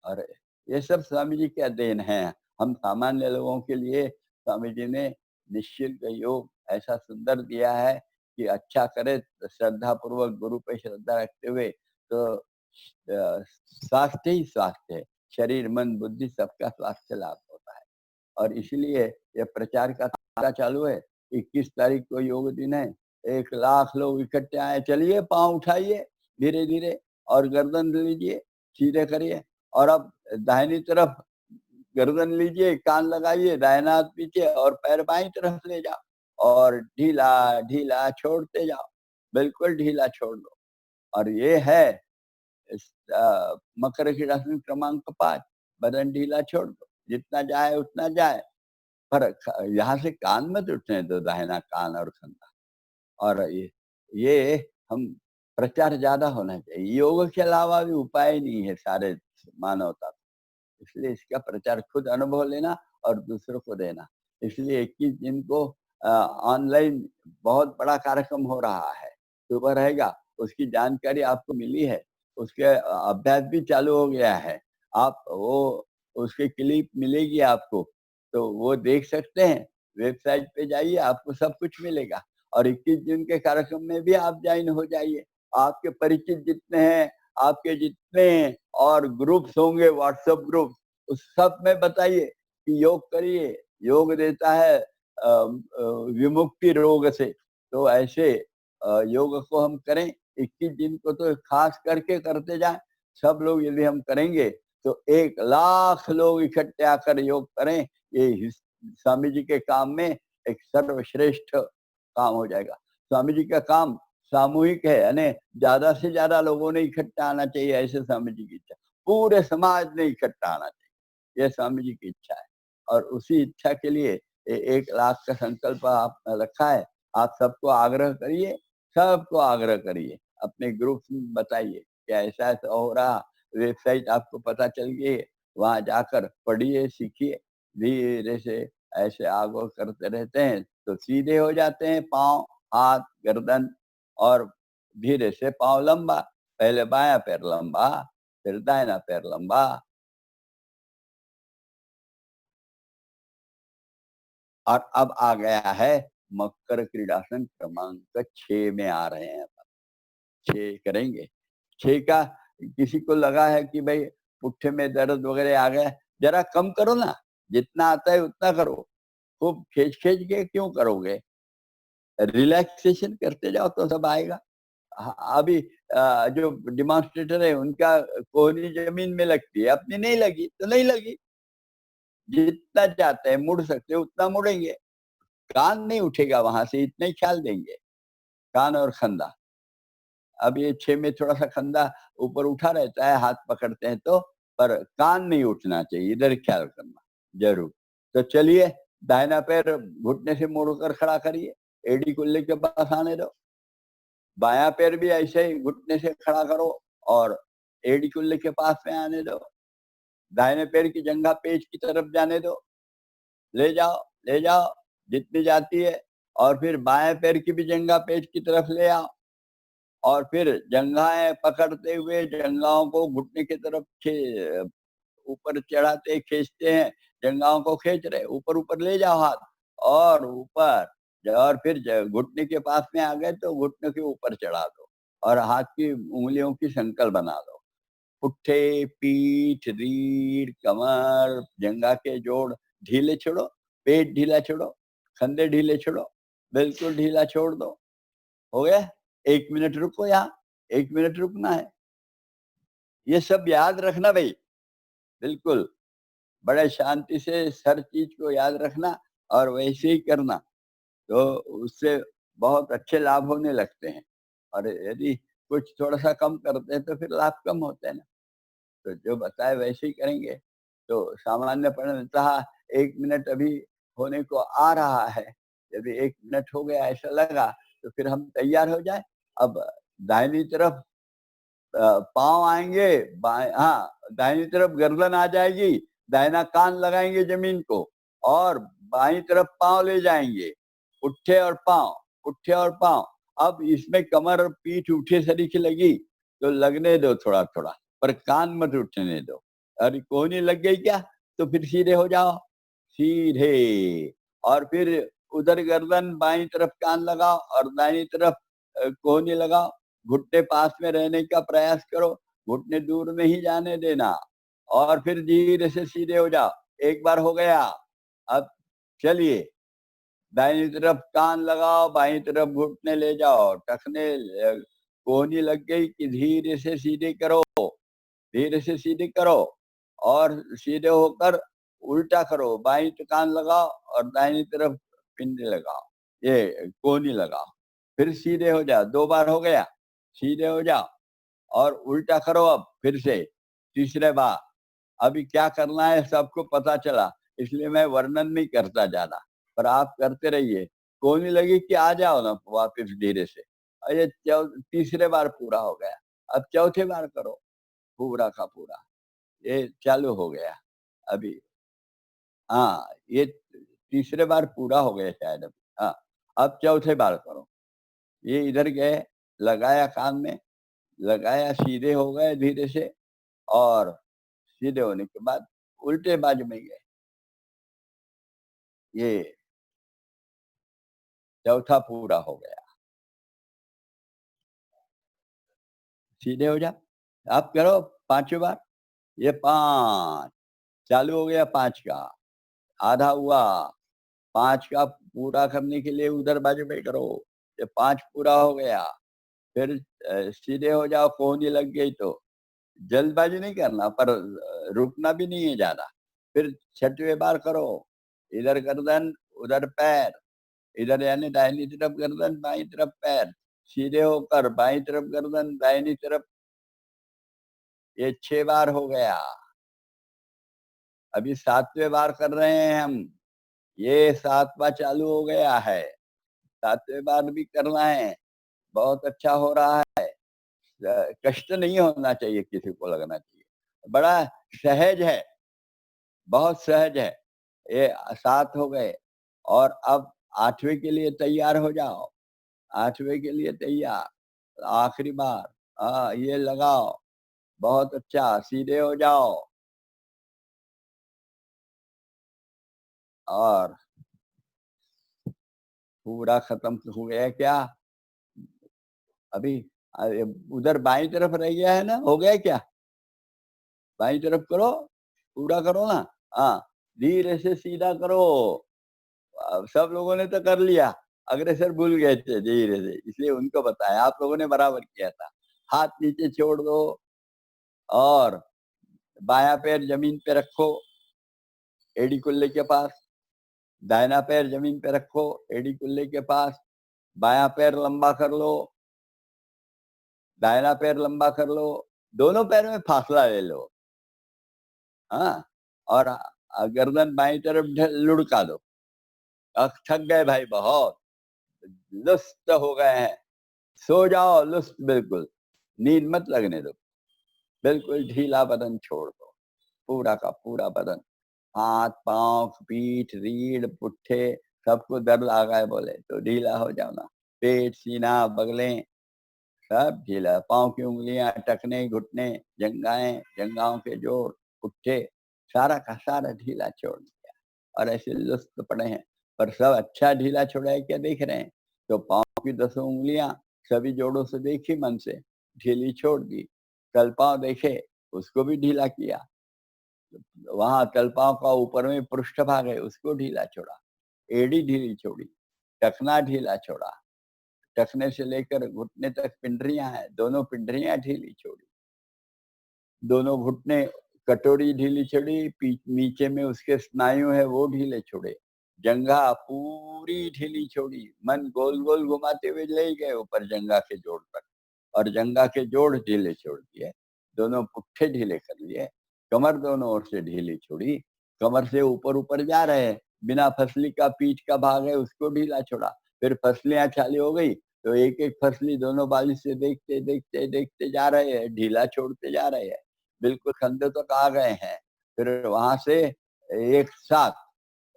और ये सब स्वामी जी क्या देन है। हम सामान्य लोगों के लिए स्वामी जी ने निश्चित योग ऐसा सुंदर दिया है कि अच्छा करे, श्रद्धा पूर्वक गुरु पे श्रद्धा रखते हुए तो स्वास्थ्य ही स्वास्थ्य है। शरीर, मन, बुद्धि सबका स्वास्थ्य लाभ होता है। और इसलिए ये प्रचार का धारा चालू है। 21 तारीख को योग दिन है। 1 लाख लोग इकट्ठे आए, चलिए पाँव उठाइए धीरे-धीरे और गर्दन लीजिए, सीधे करिए और अब दाहिनी तरफ गर्दन लीजिए, कान लगाइए, दाहिना हाथ पीछे और पैर बाईं तरफ ले जाओ और ढीला-ढीला छोड़ते जाओ, बिल्कुल ढीला छोड़ दो। और ये है इस मकर आसन क्रमांक 5, बदन ढीला छोड़ दो, जितना जाए उतना जाए, पर यहाँ से कान मत उठने दो, दाहिना कान और कंधा। और ये हम प्रचार ज़्यादा होना चाहिए। योग के अलावा भी उपाय नहीं है सारे मानवता को, इसलिए इसका प्रचार खुद अनुभव लेना और दूसरों को देना। इसलिए 21 दिन को ऑनलाइन बहुत बड़ा कार्यक्रम हो रहा है, सुबह रहेगा, उसकी जानकारी आपको मिली है, उसके अभ्यास भी चालू हो गया है। आप वो उसकी क्लिप मिलेगी आपको, तो वो देख सकते हैं, वेबसाइट पे जाइए, आपको सब कुछ मिलेगा। और 21 दिन के कार्यक्रम में भी आप जॉइन हो जाइए। आपके परिचित जितने हैं, आपके जितने और ग्रुप्स होंगे, व्हाट्सएप ग्रुप, उस सब में बताइए कि योग करिए, योग देता है विमुक्ति रोग से। तो ऐसे योग को हम करें, 21 दिन को तो खास करके करते जाएं। सब लोग यदि हम करेंगे तो 1 लाख लोग इकट्ठे आकर योग करें, ये स्वामी जी के काम में एक सर्वश्रेष्ठ काम हो जाएगा। स्वामी जी का काम सामूहिक है, यानी ज्यादा से ज्यादा लोगों ने इकट्ठा आना चाहिए, ऐसे स्वामी जी की इच्छा। पूरे समाज ने इकट्ठा आना चाहिए, ये स्वामी जी की इच्छा है। और उसी इच्छा के लिए 1 लाख का संकल्प आपने रखा है। आप सबको आग्रह करिए, सबको आग्रह करिए, अपने ग्रुप में बताइए कि ऐसा ऐसा हो रहा। वेबसाइट आपको पता चल गई है, वहां जाकर पढ़िए, सीखिए। धीरे से ऐसे आगे करते रहते हैं तो सीधे हो जाते हैं पाँव, हाथ, गर्दन और धीरे से पाँव लंबा, पहले बायां पैर लंबा, फिर दाहिना पैर लंबा। और अब आ गया है मकर क्रीड़ासन क्रमांक 6 में आ रहे हैं। 6 करेंगे। 6 का किसी को लगा है कि भाई पुट्ठे में दर्द वगैरह आ गया, जरा कम करो ना, जितना आता है उतना करो। खूब खींच-खींच के क्यों करोगे? रिलैक्सेशन करते जाओ तो सब आएगा। अभी जो डेमोंस्ट्रेटर है उनका कोहनी जमीन में लगती है, अपनी नहीं लगी तो नहीं लगी। जितना चाहते हैं मुड़ सकते हो उतना मुड़ेंगे, कान नहीं उठेगा वहां से, इतना ही ख्याल देंगे, कान और खंदा। अब ये 6 में थोड़ा सा खंदा ऊपर उठा रहता है, हाथ पकड़ते हैं तो, पर कान नहीं उठना चाहिए, इधर ख्याल करना जरूर। तो चलिए, दाहिना पैर घुटने से मोड़कर खड़ा करिए, एड़ी कुल्ले के पास आने दो। बायां पैर भी ऐसे ही घुटने से खड़ा करो और एड़ी कुल्ले के पास में आने दो। दाहिने पैर की जंघा पेट की तरफ जाने दो, ले जाओ, ले जाओ, जितनी जाती है। और फिर बाएं पैर की भी जंघा पेट की तरफ ले आओ और फिर जंघाएं पकड़ते हुए जंघाओं को घुटने की तरफ ऊपर चढ़ाते खींचते हैं, जंघाओं को खींच रहे, ऊपर ऊपर ले जाओ हाथ और ऊपर। और फिर घुटने के पास में आ गए तो घुटने के ऊपर चढ़ा दो और हाथ की उंगलियों की संकल बना दो। पुट्ठे, पीठ, रीढ़, कमर, जंघा के जोड़ ढीले छोड़ो, पेट ढीला छोड़ो, कंधे ढीले छोड़ो, बिल्कुल ढीला छोड़ दो। हो गया? 1 मिनट रुको यहाँ, 1 मिनट रुकना है। ये सब याद रखना भई, बिल्कुल। बड़े शांति से हर चीज़ को याद रखना और वैसे ही करना, तो उससे बहुत अच्छे लाभ होने लगते हैं। और यदि कुछ थोड़ा-सा कम करते हैं तो फिर लाभ कम होते हैं ना। तो जो बताए वैसे ही करेंगे, तो सामान्यतः 1 मिनट अभी होने को आ रहा है। यदि 1 मिनट हो गया ऐसा लगा, तो फिर हम तैयार हो जाएँ। अब दाहिनी तरफ पाँव आएँगे, हाँ, दाहिनी तरफ गर्दन आ जाएगी, दाहिना कान लगाएँगे ज़मीन को और बाईं तरफ पाँव ले जाएँगे, पुट्ठे और पाँव, पुट्ठे और पाँव। अब इसमें कमर और पीठ उठे सरीखे लगी, तो लगने दो थोड़ा-थोड़ा, पर कान मत उठने दो। अरे कोहनी लग गई क्या? तो फिर सीधे हो जाओ, सीधे। और फिर उधर गर्दन, बाईं तरफ कान लगाओ और दाहिनी तरफ कोहनी लगाओ। घुटने पास में रहने का प्रयास करो, घुटने दूर नहीं जाने देना और फिर धीरे से सीधे हो जाओ। एक बार हो गया, अब चलिए दाहिनी तरफ कान लगाओ, बाईं तरफ घुटने ले जाओ, टखने कोहनी लग गई कि धीरे से सीधे करो, धीरे से सीधे करो और सीधे होकर उल्टा करो, बाईं कान लगाओ और दाहिनी तरफ पिंडी लगाओ, ये कोहनी लगाओ, फिर सीधे हो जाओ। 2 बार हो गया, सीधे हो जाओ और उल्टा करो। अब फिर से तीसरे बार। अभी क्या करना है सबको पता चला, इसलिए मैं वर्णन नहीं करता ज्यादा, पर आप करते रहिए। कोहनी लगी कि आ जाओ ना वापिस धीरे से। और ये तीसरे बार पूरा हो गया, अब चौथे बार करो पूरा का पूरा। ये चालू हो गया अभी। हाँ, ये तीसरे बार पूरा हो गया शायद अभी। हाँ, अब चौथे बार करो। ये इधर गए, लगाया कान में, लगाया, सीधे हो गए धीरे से और सीधे होने के बाद उल्टे बाजू में गए। ये चौथा पूरा हो गया। सीधे हो जा, आप करो 5 बार। ये 5 चालू हो गया, 5 का आधा हुआ। 5 का पूरा करने के लिए उधर बाजू में करो। ये 5 पूरा हो गया, फिर सीधे हो जाओ। कोहनी लग गई तो जल्दबाजी नहीं करना, पर रुकना भी नहीं है ज्यादा। फिर 6वें बार करो, इधर गर्दन उधर पैर, इधर यानी दाहिनी तरफ गर्दन बाईं तरफ पैर, सीधे होकर बाईं तरफ गर्दन दाहिनी तरफ। ये 6 बार हो गया। अभी 7वें बार कर रहे हैं हम। ये 7वां चालू हो गया है, 7वें बार भी करना है। बहुत अच्छा हो रहा है। कष्ट नहीं होना चाहिए, किसी को लगना चाहिए। बड़ा सहज है, बहुत सहज है। ये 7 हो गए और अब 8वें के लिए तैयार हो जाओ। 8वें के लिए तैयार, आखिरी बार। हाँ, ये लगाओ, बहुत अच्छा, सीधे हो जाओ और पूरा खत्म हो गया क्या अभी? उधर बाईं तरफ रह गया है ना, हो गया क्या? बाईं तरफ करो, पूरा करो ना। हाँ, धीरे से सीधा करो। सब लोगों ने तो कर लिया, अग्रेसर भूल गए थे धीरे से, इसलिए उनको बताया। आप लोगों ने बराबर किया था। हाथ नीचे छोड़ दो और बायां पैर जमीन पे रखो, एड़ी कुल्ले के पास। दाहिना पैर जमीन पे रखो, एड़ी कुल्ले के पास। बायां पैर लंबा कर लो, दाहिना पैर लंबा कर लो। दोनों पैर में फासला ले लो। हाँ, और गर्दन बाईं तरफ लुढ़का दो। थक गए भाई, बहुत लुस्त हो गए हैं, सो जाओ लुस्त, बिल्कुल नींद मत लगने दो। बिल्कुल ढीला बदन छोड़ दो, पूरा का पूरा बदन। हाथ पांव पीठ रीढ़ पुट्ठे सबको दर्द आ गए बोले तो ढीला हो जाओ ना। पेट सीना बगलें सब ढीला, पांव की उंगलियां, टखने घुटने, जंघाएं, जंघाओं के जोड़, पुट्ठे, सारा का सारा ढीला छोड़ दिया। और ऐसे लुस्त पड़े हैं, पर सब अच्छा ढीला छोड़ा है क्या देख रहे हैं? तो पांव की 10 उंगलियां सभी जोड़ों से देखी, मन से ढीली छोड़ दी। तल पांव देखे, उसको भी ढीला किया। वहां तल पांव का ऊपर में पृष्ठ भाग है, उसको ढीला छोड़ा। एड़ी ढीली छोड़ी, टखना ढीला छोड़ा, टखने से लेकर घुटने तक पिंडरियां हैं, दोनों पिंडरियां ढीली छोड़ी। दोनों घुटने कटोरी ढीली छोड़ी, नीचे में उसके स्नायु है वो ढीले छोड़े। जंघा पूरी ढीली छोड़ी, मन गोल गोल घुमाते हुए ले गए ऊपर जंघा के जोड़ तक, और जंघा के जोड़ ढीले छोड़ दिए। दोनों पुट्ठे ढीले कर लिए। कमर दोनों ओर से ढीली छोड़ी, कमर से ऊपर ऊपर जा रहे हैं। बिना फसली का पीठ का भाग है उसको ढीला छोड़ा। फिर फसलियां चालू हो गई तो एक एक फसली दोनों बाजू से देखते देखते देखते जा रहे हैं, ढीला छोड़ते जा रहे हैं, बिल्कुल कंधे तक आ गए हैं। फिर वहां से एक साथ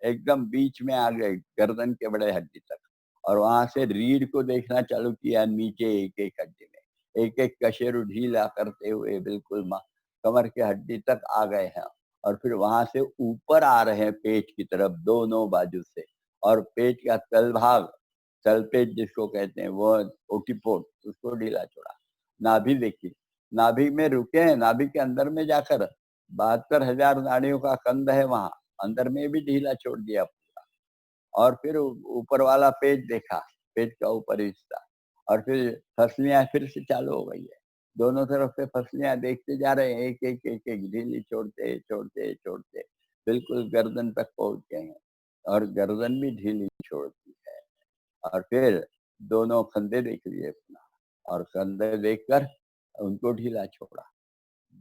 एकदम बीच में आ गए गर्दन के बड़े हड्डी तक, और वहां से रीढ़ को देखना चालू किया, नीचे एक एक हड्डी में एक एक कशेरु ढीला करते हुए बिल्कुल कमर के हड्डी तक आ गए हैं। और फिर वहां से ऊपर आ रहे हैं पेट की तरफ दोनों बाजू से, और पेट का तल भाग, तल पेट जिसको कहते हैं, वो ओटीपोट, उसको ढीला छोड़ा। नाभि देखी, नाभि में रुके हैं, नाभि के अंदर में जाकर 72,000 नाड़ियों का कंद है वहाँ, अंदर में भी ढीला छोड़ दिया पूरा। और फिर ऊपर वाला पेट देखा, पेट का ऊपरी हिस्सा, और फिर फसलियाँ फिर से चालू हो गई है। दोनों तरफ से फसलियाँ देखते जा रहे हैं, एक ढीली छोड़ते, बिल्कुल गर्दन तक पहुँच गए हैं, और गर्दन भी ढीली छोड़ दी है। और फिर दोनों कंधे देख लिए अपना, और कंधे देखकर उनको ढीला छोड़ा,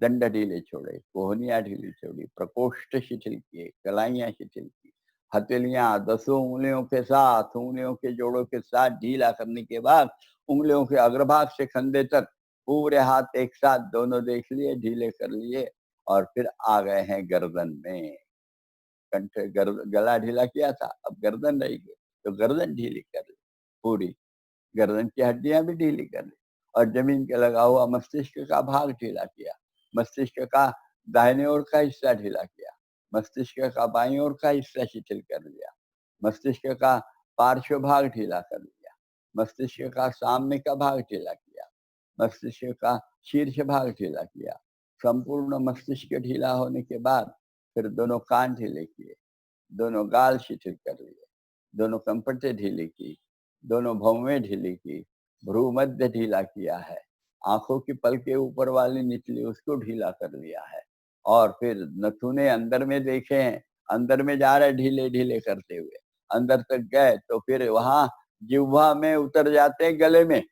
दंड ढीले छोड़े, कोहनियाँ ढीली छोड़ी, प्रकोष्ठ शिथिल किए, कलाइयाँ शिथिल की, हथेलियाँ 10 उँगलियों के साथ, उँगलियों के जोड़ों के साथ ढीला करने के बाद उँगलियों के अग्रभाग से कंधे तक पूरे हाथ एक साथ दोनों देख लिए, ढीले कर लिए, और फिर आ गए हैं गर्दन में। कंठ गला ढीला किया था, अब गर्दन रहेगी, तो गर्दन ढीली कर ली पूरी, गर्दन की हड्डियां भी ढीली कर ली, और जमीन के लगा हुआ मस्तिष्क का भाग ढीला किया, मस्तिष्क का दाहिने ओर का हिस्सा ढीला किया, मस्तिष्क का बाईं ओर का हिस्सा शिथिल कर लिया, मस्तिष्क का पार्श्व भाग ढीला कर लिया, मस्तिष्क का सामने का भाग ढीला किया, मस्तिष्क का शीर्ष भाग ढीला किया। संपूर्ण मस्तिष्क ढीला होने के बाद फिर दोनों कान ढीले किए, दोनों गाल शिथिल कर लिए, दोनों कनपटें ढीली की, दोनों भौवें ढीली की, भ्रू मध्य ढीला किया है, आंखों की पलके ऊपर वाली निचली उसको ढीला कर लिया है, और फिर नथुने अंदर में देखे हैं, अंदर में जा रहे ढीले ढीले करते हुए, अंदर तक गए तो फिर वहां जिह्वा में उतर जाते हैं, गले में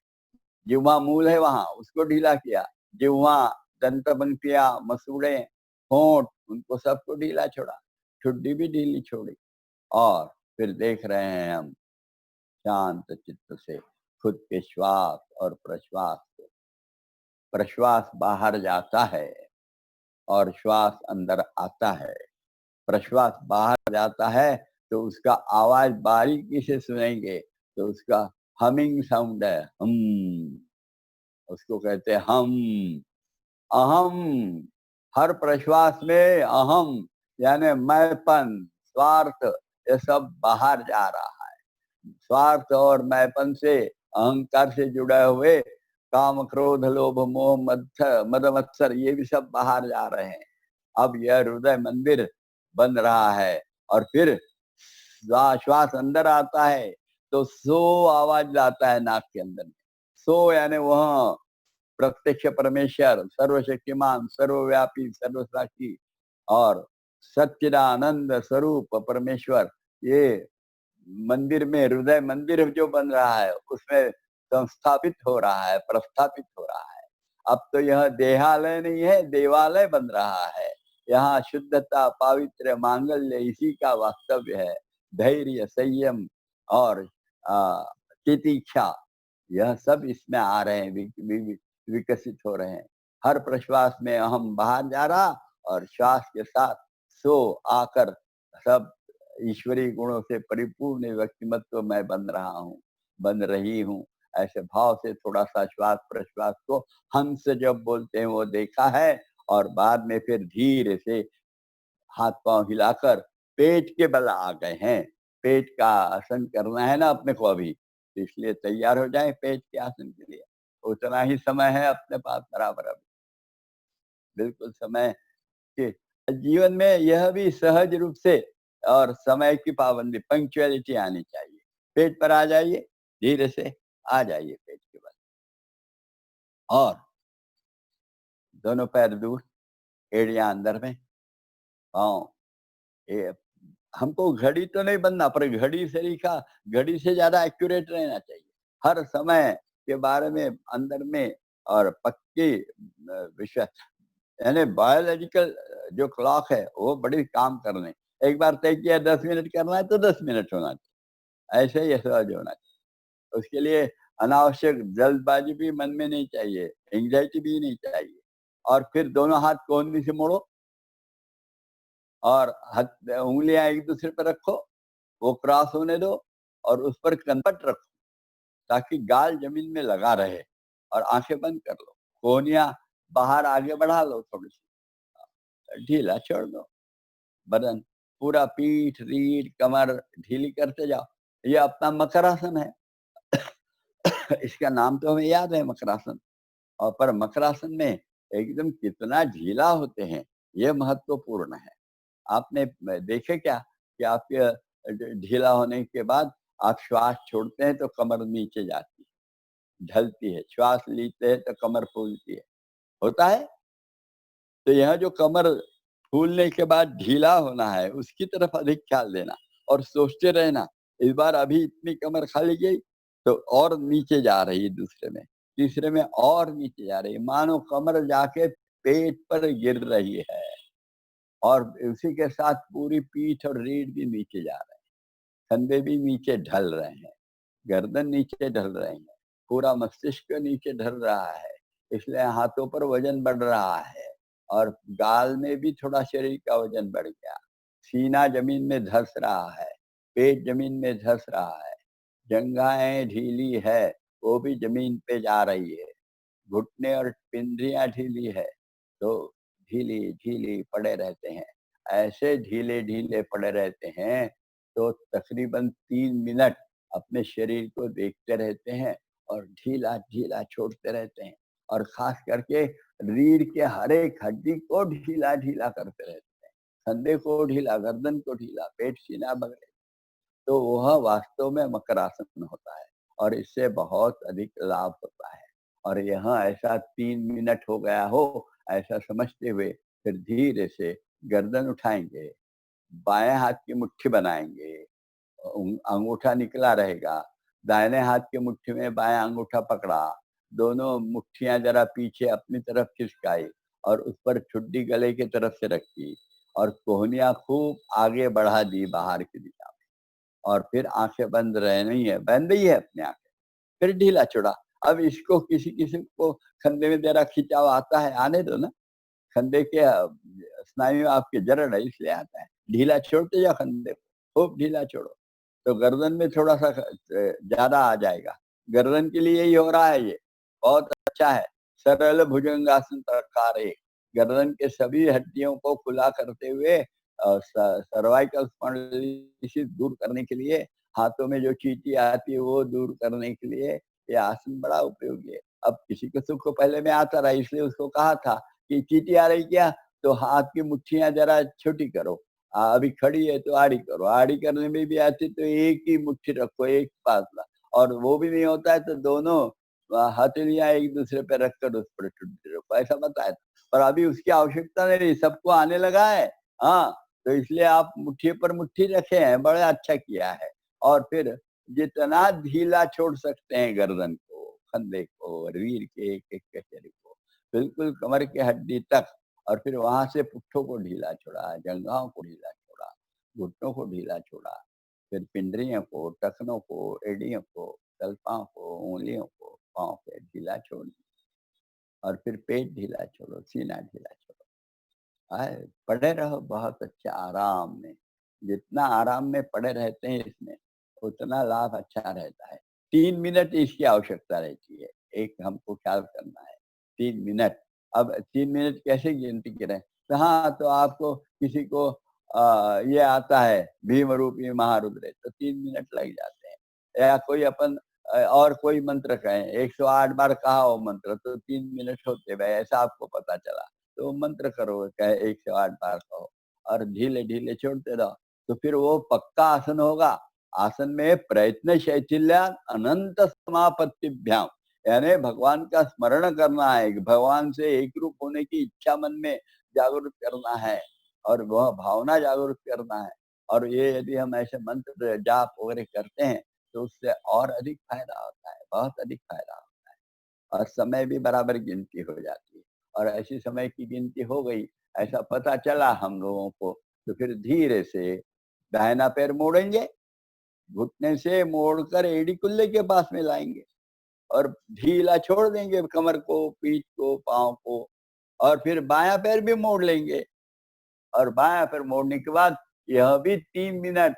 जिह्वा मूल है वहां, उसको ढीला किया, जिह्वा, दंत पंक्तियां, मसूड़े, होंठ, उनको सबको ढीला छोड़ा, ठुड्डी भी ढीली छोड़ी, और फिर देख रहे हैं हम शांत चित्त से खुद के श्वास और प्रश्वास को। प्रश्वास बाहर जाता है और श्वास अंदर आता है। प्रश्वास बाहर जाता है तो उसका आवाज बारीकी से सुनेंगे, तो उसका हमिंग साउंड है, हम, उसको कहते हैं हम। अहम, हर प्रश्वास में अहम यानी मैंपन, स्वार्थ, ये सब बाहर जा रहा है। स्वार्थ और मैंपन से, अहंकार से जुड़े हुए काम, क्रोध, लोभ, मोह, मद मत्सर, ये भी सब बाहर जा रहे हैं। अब यह हृदय मंदिर बन रहा है, और फिर श्वास अंदर आता है तो सो आवाज लाता है नाक के अंदर में। सो यानी वह प्रत्यक्ष परमेश्वर, सर्वशक्तिमान, सर्वव्यापी, सर्वसाक्षी और सच्चिदानंद स्वरूप परमेश्वर, ये मंदिर में, हृदय मंदिर जो बन रहा है उसमें संस्थापित हो रहा है, प्रस्थापित हो रहा है। अब तो यह देहालय नहीं है, देवालय बन रहा है। यहाँ शुद्धता, पावित्र, मांगल्य इसी का वास्तव्य है। धैर्य, संयम और तितिक्षा, यह सब इसमें आ रहे हैं, विकसित हो रहे हैं। हर प्रश्वास में अहम बाहर जा रहा, और श्वास के साथ सो आकर सब ईश्वरीय गुणों से परिपूर्ण व्यक्तिमत्व मैं बन रहा हूँ, बन रही हूँ। ऐसे भाव से थोड़ा सा श्वास प्रश्वास को हंस जब बोलते हैं वो देखा है, और बाद में फिर धीरे से हाथ पांव हिलाकर पेट के बल आ गए हैं। पेट का आसन करना है ना अपने को अभी, तो इसलिए तैयार हो जाए पेट के आसन के लिए। उतना ही समय है अपने पास बराबर अभी, बिल्कुल समय के जीवन में यह भी सहज रूप से, और समय की पाबंदी, पंक्चुअलिटी आनी चाहिए। पेट पर आ जाइए, धीरे से आ जाइए पेट के बल, और दोनों पैर दूर, एड़ियां अंदर में, पाँव, ये हमको घड़ी तो नहीं बनना, पर घड़ी से लिखा, घड़ी से ज्यादा एक्यूरेट रहना चाहिए हर समय के बारे में, अंदर में, और पक्की विश्वास, यानी बायोलॉजिकल जो क्लॉक है वो बड़ी काम करने। एक बार तय किया 10 मिनट करना है तो 10 मिनट होना चाहिए, ऐसे ही सहज होना चाहिए। उसके लिए अनावश्यक जल्दबाजी भी मन में नहीं चाहिए, एंग्जाइटी भी नहीं चाहिए। और फिर दोनों हाथ कोहनी से मोड़ो, और उंगलियां एक दूसरे पर रखो, वो क्रॉस होने दो, और उस पर कनपट रखो ताकि गाल जमीन में लगा रहे, और आंखें बंद कर लो, कोहनियां बाहर आगे बढ़ा लो, थोड़ी सी ढीला छोड़ दो बदन, पूरा पीठ, रीढ़, कमर ढीली करते जाओ। ये अपना मकरासन है। इसका नाम तो हमें याद है, मकरासन। और पर मकरासन में एकदम कितना ढीला होते हैं, ये महत्वपूर्ण है। आपने देखे क्या कि आपके ढीला होने के बाद आप श्वास छोड़ते हैं तो कमर नीचे जाती है, ढलती है, श्वास लेते हैं तो कमर फूलती है, होता है? तो यह जो कमर फूलने के बाद ढीला होना है, उसकी तरफ अधिक ख्याल देना और सोचते रहना, इस बार अभी इतनी कमर खाली गई, तो और नीचे जा रही है दूसरे में, तीसरे में और नीचे जा रही है, मानो कमर जाके पेट पर गिर रही है और उसी के साथ पूरी पीठ और रीढ़ भी नीचे जा रहे हैं, कंधे भी नीचे ढल रहे हैं, गर्दन नीचे ढल रहे हैं, पूरा मस्तिष्क नीचे ढल रहा है, इसलिए हाथों पर वजन बढ़ रहा है और गाल में भी थोड़ा शरीर का वजन बढ़ गया, सीना जमीन में धंस रहा है, पेट जमीन में धंस रहा है, जंघाएं ढीली है, वो भी जमीन पे जा रही है, घुटने और पिंडलियां ढीली है, तो ढीली ढीली पड़े रहते हैं। ऐसे ढीले ढीले पड़े रहते हैं तो तकरीबन 3 मिनट अपने शरीर को देखते रहते हैं और ढीला ढीला छोड़ते रहते हैं और खास करके रीढ़ के हर एक हड्डी को ढीला ढीला करते रहते हैं, कंधे को ढीला, गर्दन को ढीला, पेट सीना वगैरह, तो वह वास्तव में मकरासन होता है और इससे बहुत अधिक लाभ होता है। और यहाँ ऐसा 3 मिनट हो गया हो ऐसा समझते हुए फिर धीरे से गर्दन उठाएंगे, बाएं हाथ की मुट्ठी बनाएंगे, अंगूठा निकला रहेगा, दाहिने हाथ की मुट्ठी में बायां अंगूठा पकड़ा, दोनों मुट्ठियां जरा पीछे अपनी तरफ खिसकाई और उस पर ठुड्डी गले की तरफ से रखी और कोहनियां खूब आगे बढ़ा दी बाहर की दिशा में और फिर आंखें बंद रहनी है, बंद ही है अपनी आंखें, फिर ढीला छोड़ा। अब इसको किसी किसी को कंधे में जरा खिंचाव आता है, आने दो ना, कंधे के स्नायु आपके जरड़ है इसलिए आता है, ढीला छोड़ते जाओ कंधे को, खूब ढीला छोड़ो तो गर्दन में थोड़ा सा ज्यादा आ जाएगा, गर्दन के लिए ही हो रहा है, ये बहुत अच्छा है। सरल भुजंगासन प्रकार एक, गर्दन के सभी हड्डियों को खुला करते हुए सर्वाइकल स्पॉन्डिलोसिस दूर करने के लिए, हाथों में जो चींटी आती है वो दूर करने के लिए ये आसन बड़ा उपयोगी है। अब किसी को सुख को पहले में आता रहा इसलिए उसको कहा था कि चींटी आ रही क्या, तो हाथ की मुट्ठियां जरा छोटी करो, अभी खड़ी है तो आड़ी करो, आड़ी करने में भी आती तो एक ही मुट्ठी रखो, एक पास ला, और वो भी नहीं होता है तो दोनों हथेलियां एक दूसरे पे रखकर उस पर ठुड्डी रखो, ऐसा बताया था। पर अभी उसकी आवश्यकता नहीं रही, सबको आने लगा है। हाँ, तो इसलिए आप मुट्ठी पर मुट्ठी रखे हैं, बड़ा अच्छा किया है। और फिर जितना ढीला छोड़ सकते हैं गर्दन को, कंधे को, रीढ़ के एक एक के शरीर को, बिल्कुल कमर के हड्डी तक, और फिर वहां से पुट्ठों को ढीला छोड़ा, जंघाओं को ढीला छोड़ा, घुटनों को ढीला छोड़ा, फिर पिंडलियों को, टखनों को, एड़ियों को, तलपाओं को, उंगलियों को, पाँव पे ढीला छोड़, और फिर पेट ढीला छोड़ो, सीना ढीला छोड़ो, पड़े रहो बहुत अच्छा आराम में। जितना आराम में पड़े रहते हैं इसमें उतना लाभ अच्छा रहता है। 3 मिनट इसकी आवश्यकता रहती है, एक हमको ख्याल करना है, 3 मिनट। अब 3 मिनट कैसे गिनती करें, तो हाँ, तो आपको किसी को ये आता है भीम रूपी महारुद्र, तो 3 मिनट लग जाते हैं। या कोई अपन और कोई मंत्र कहें, 108 बार कहा हो मंत्र तो 3 मिनट होते भाई, ऐसा आपको पता चला तो मंत्र करो, कहे 108 बार कहो और ढीले ढीले छोड़ते रहो, तो फिर वो पक्का आसन होगा। आसन में प्रयत्न शैथिल्य अनंत समापत्तिभ्याम, यानी भगवान का स्मरण करना है, भगवान से एक रूप होने की इच्छा मन में जागरूक करना है और वह भावना जागरूक करना है। और ये यदि हम ऐसे मंत्र जाप वगैरह करते हैं तो उससे और अधिक फायदा होता है, बहुत अधिक फायदा होता है, और समय भी बराबर गिनती हो जाती है। और ऐसी समय की गिनती हो गई, ऐसा पता चला हम लोगों को, तो फिर धीरे से दाहिना पैर मोड़ेंगे, घुटने से मोड़कर एड़ी कुल्ले के पास में लाएंगे और ढीला छोड़ देंगे कमर को, पीठ को, पाँव को, और फिर बायां पैर भी मोड़ लेंगे और बायां पैर मोड़ने के बाद यह भी 3 मिनट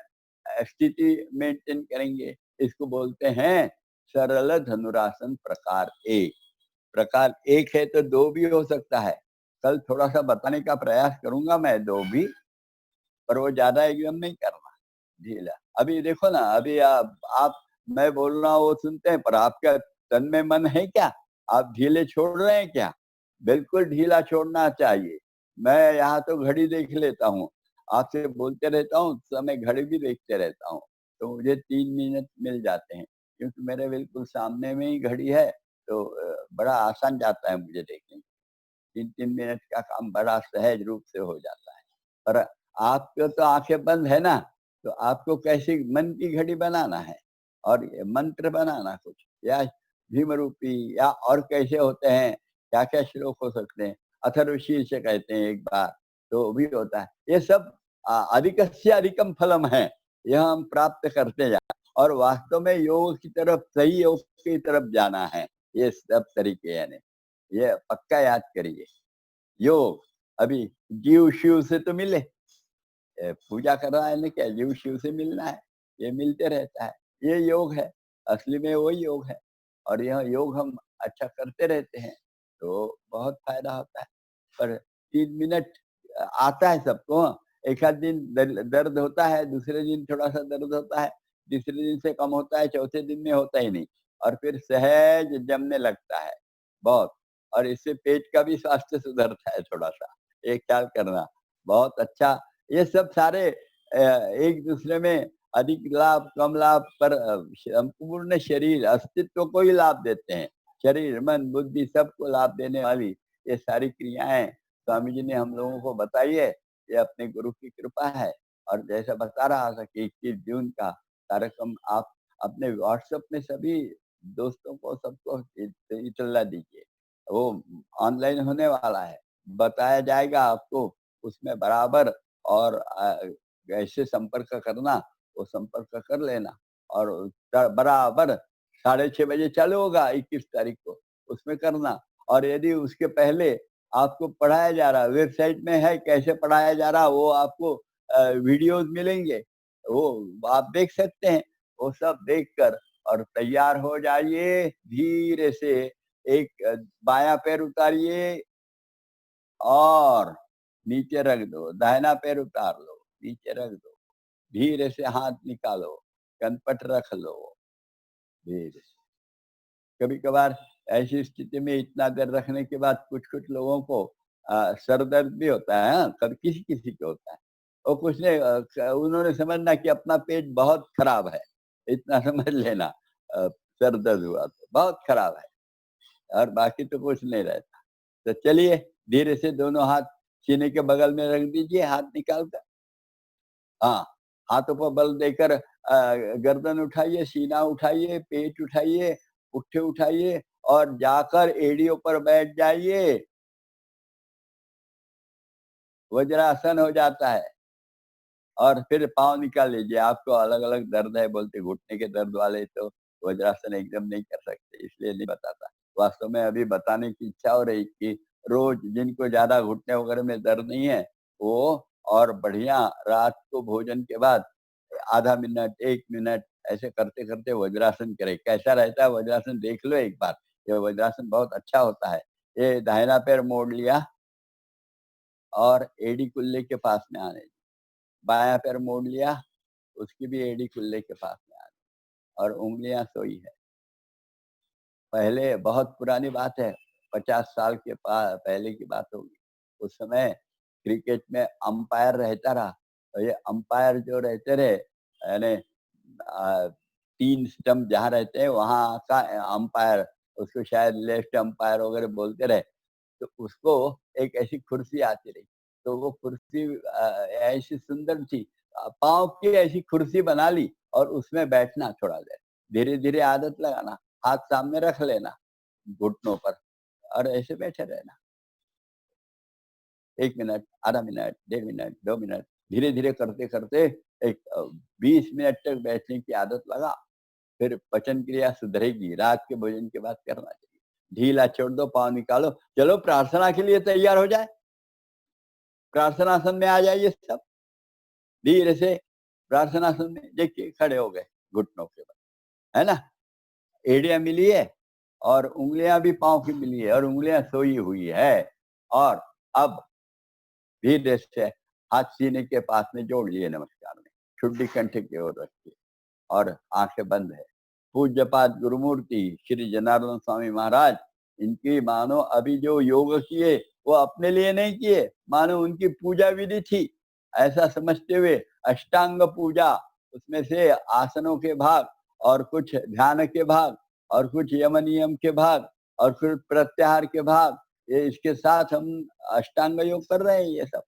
स्थिति मेंटेन करेंगे। इसको बोलते हैं सरल धनुरासन प्रकार एक। प्रकार एक है तो दो भी हो सकता है, कल थोड़ा सा बताने का प्रयास करूंगा मैं दो भी, पर वो ज्यादा एकदम नहीं करना, ढीला। अभी देखो ना, अभी आप मैं बोल रहा हूँ वो सुनते हैं, पर आपका तन में मन है क्या, आप ढीले छोड़ रहे हैं क्या, बिल्कुल ढीला छोड़ना चाहिए। मैं यहाँ तो घड़ी देख लेता हूँ, आपसे बोलते रहता हूँ, समय घड़ी भी देखते रहता हूँ, तो मुझे 3 मिनट मिल जाते हैं, क्योंकि मेरे बिल्कुल सामने में ही घड़ी है, तो बड़ा आसान जाता है मुझे देखने। 3-3 मिनट का काम बड़ा सहज रूप से हो जाता है। पर आपको तो आँखें बंद है ना, तो आपको कैसी मन की घड़ी बनाना है और ये मंत्र बनाना कुछ या भीम रूपी या और कैसे होते हैं, क्या-क्या श्लोक हो सकते हैं। अथर्वशीर्ष कहते हैं एक बार, तो वो भी होता है। ये सब अधिकस्य अधिकम फलम है, यह हम प्राप्त करते जाएँ और वास्तव में योग की तरफ, सही योग की तरफ जाना है, ये सब तरीके यानी। ये पक्का याद करिए। योग अभी जीव शिव से तो मिले, पूजा कर रहा है ना, क्या जीव शिव से मिलना है, ये मिलते रहता है, ये योग है, असली में वही योग है। और यह योग हम अच्छा करते रहते हैं तो बहुत फायदा होता है। पर 3 मिनट आता है सबको, एक आध दिन दर्द होता है, दूसरे दिन थोड़ा सा दर्द होता है, तीसरे दिन से कम होता है, चौथे दिन में होता ही नहीं और फिर सहज जमने लगता है बहुत। और इससे पेट का भी स्वास्थ्य सुधरता है थोड़ा सा, ये ख्याल करना। बहुत अच्छा, ये सब सारे एक दूसरे में अधिक लाभ, कम लाभ पर संपूर्ण शरीर अस्तित्व को ही लाभ देते हैं। शरीर, मन, बुद्धि सबको लाभ देने वाली ये सारी क्रियाएँ स्वामी जी ने हम लोगों को बताई है। ये अपने गुरु की कृपा है और जैसा बता रहा था कि 21 जून का कार्यक्रम आप अपने व्हाट्सएप में सभी दोस्तों को सबको इतला दीजिए। वो ऑनलाइन होने वाला है, बताया जाएगा आपको उसमें बराबर और ऐसे संपर्क करना, वो संपर्क कर लेना और बराबर 6:30 बजे चालू होगा 21 तारीख को, उसमें करना। और यदि उसके पहले आपको पढ़ाया जा रहा है, वेबसाइट में है कैसे पढ़ाया जा रहा है, वो आपको वीडियोज़ मिलेंगे, वो आप देख सकते हैं। वो सब देखकर और तैयार हो जाइए, धीरे से एक बायाँ पैर उतारिए और नीचे रख दो, दाहिना पैर उतार लो, नीचे रख दो, धीरे से हाथ निकालो, कनपट रख लो, धीरे से। कभी-कभार ऐसी स्थिति में इतना देर रखने के बाद कुछ-कुछ लोगों को सर दर्द भी होता है, हाँ, कभी किसी-किसी को होता है। और कुछ नहीं उन्होंने समझना कि अपना पेट बहुत खराब है, इतना समझ लेना सर दर्द हुआ तो, बहुत खराब है और बाकी तो कुछ नहीं रहता। तो चलिए, धीरे से दोनों हाथ सीने के बगल में रख दीजिए, हाथ निकाल कर। हाँ, हाथों पर बल देकर गर्दन उठाइए, सीना उठाइए, पेट उठाइए, पुट्ठे उठाइए और जाकर एड़ियों पर बैठ जाइए। वज्रासन हो जाता है और फिर पाँव निकाल लीजिए। आपको अलग-अलग दर्द है बोलते, घुटने के दर्द वाले तो वज्रासन एकदम नहीं कर सकते, इसलिए नहीं बताता। वास्तव में अभी बताने की इच्छा हो रही कि रोज़ जिनको ज़्यादा घुटने वगैरह में दर्द नहीं है, वो और बढ़िया रात को भोजन के बाद आधा मिनट, 1 मिनट ऐसे करते-करते वज्रासन करें। कैसा रहता है वज्रासन देख लो एक बार। ये वज्रासन बहुत अच्छा होता है। ये दाहिना पैर मोड़ लिया और एड़ी कुल्ले के पास में आने, बायाँ पैर मोड़ लिया, उसकी भी एड़ी कुल्ले के पास में आने और उँगलियाँ सोई है। पहले बहुत पुरानी बात है, 50 साल के पहले की बात होगी। उस समय क्रिकेट में अंपायर रहता रहा, तो ये अंपायर जो रहते रहे यानी 3 स्टंप जहाँ रहते हैं वहाँ का अंपायर, उसको शायद लेफ्ट अंपायर वगैरह बोलते रहे। तो उसको एक ऐसी कुर्सी आती रही, तो वो कुर्सी ऐसी सुंदर थी, पाँव की ऐसी कुर्सी बना ली और उसमें बैठना थोड़ा देर, धीरे-धीरे आदत लगाना, हाथ सामने रख लेना घुटनों पर और ऐसे बैठे रहना। 1 मिनट, आधा मिनट, 1.5 मिनट, 2 मिनट, धीरे-धीरे करते-करते एक 20 मिनट तक बैठने की आदत लगा, फिर पाचन क्रिया सुधरेगी, रात के भोजन के बाद करना चाहिए। ढीला छोड़ दो, पाँव निकालो, चलो प्रार्थना के लिए तैयार हो जाए, प्रार्थनासन में आ जाइए सब, धीरे से प्रार्थनासन में देखिए खड़े हो गए घुटनों के बल, है ना? एड़ियाँ मिली है और उँगलियाँ भी पाँव की मिली है और उँगलियाँ सोई हुई है और अब धीरे से हाथ सीने के पास में जोड़ लिए नमस्कार में, ठुड्डी कंठ की ओर रखिए और आँखें बंद है। पूज्यपाद गुरुमूर्ति श्री जनार्दन स्वामी महाराज इनकी मानो अभी जो योग किए वो अपने लिए नहीं किए, मानो उनकी पूजा विधि थी, ऐसा समझते हुए अष्टांग पूजा, उसमें से आसनों के भाग और कुछ ध्यान के भाग और कुछ यम नियम के भाग और कुछ प्रत्याहार के भाग, ये इसके साथ हम अष्टांग योग कर रहे हैं ये सब।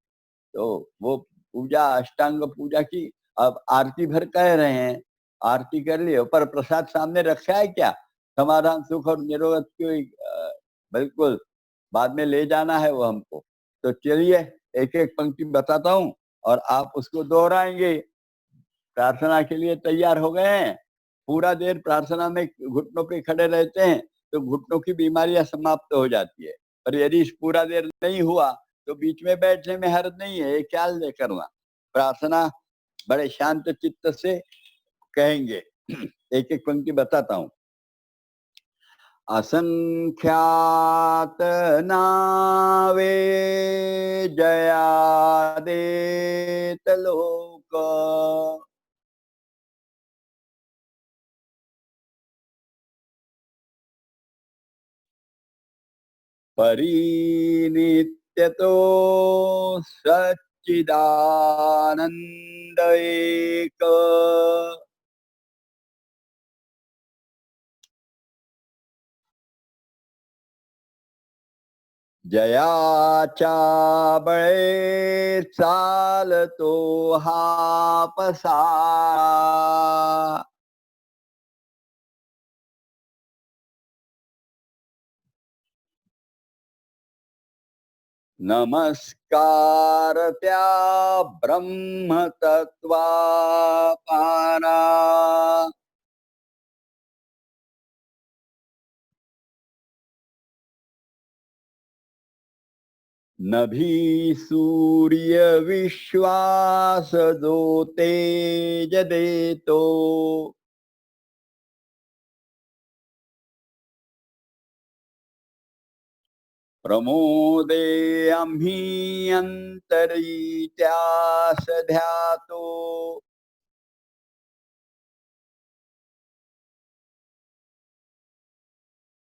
तो वो पूजा अष्टांग पूजा की, अब आरती भर कह रहे हैं, आरती कर लिए, पर प्रसाद सामने रखा है क्या? समाधान सुख और निरोध की बिल्कुल बाद में ले जाना है वो हमको। तो चलिए एक एक पंक्ति बताता हूँ और आप उसको दोहराएंगे। प्रार्थना के लिए तैयार हो गए हैं? पूरा देर प्रार्थना में घुटनों पे खड़े रहते हैं तो घुटनों की बीमारियां समाप्त हो जाती है, और यदि पूरा देर नहीं हुआ तो बीच में बैठने में हर्ज नहीं है, ये ख्याल दे करना। प्रार्थना बड़े शांत चित्त से कहेंगे। एक एक पंक्ति बताता हूँ। असंख्यात नावे जयादेत लोक, परिनित्यतो सच्चिदानंद एक, जयाचा बळे चालतो हा पसारा, नमस्कार त्या ब्रह्म तत्वा पारा, नभी सूर्य विश्वास जो तेज देतो, प्रमोदे आम्ही अंतरी त्यास ध्यातो,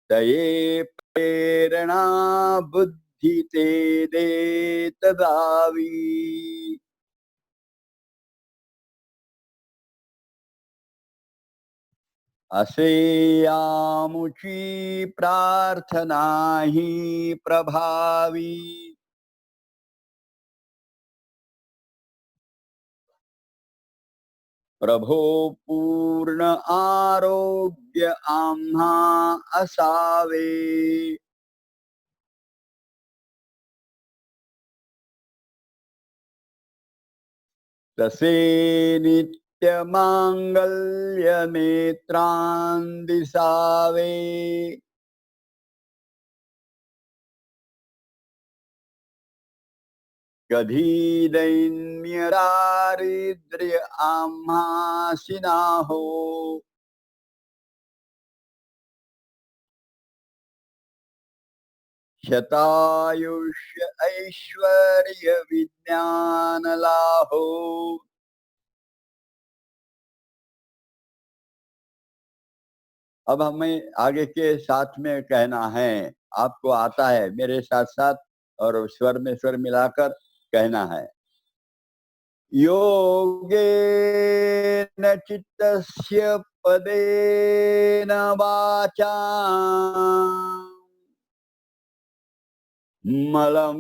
तये प्रेरणा बुद्धि ते देत दावी, असे आमुची प्रार्थना ही प्रभावी, प्रभो पूर्ण आरोग्य आम्हा असावे, तसे नित्य मांगल्य नेत्रां दिसावे, कधी दैन्य दारिद्र्य आम्हासी ना हो, शतायुष्य ऐश्वर्य विज्ञान लाहो, अब हमें आगे के साथ में कहना है, आपको आता है मेरे साथ साथ, और स्वर में स्वर मिलाकर कहना है। योगेन चित्तस्य पदेन वाचा मलं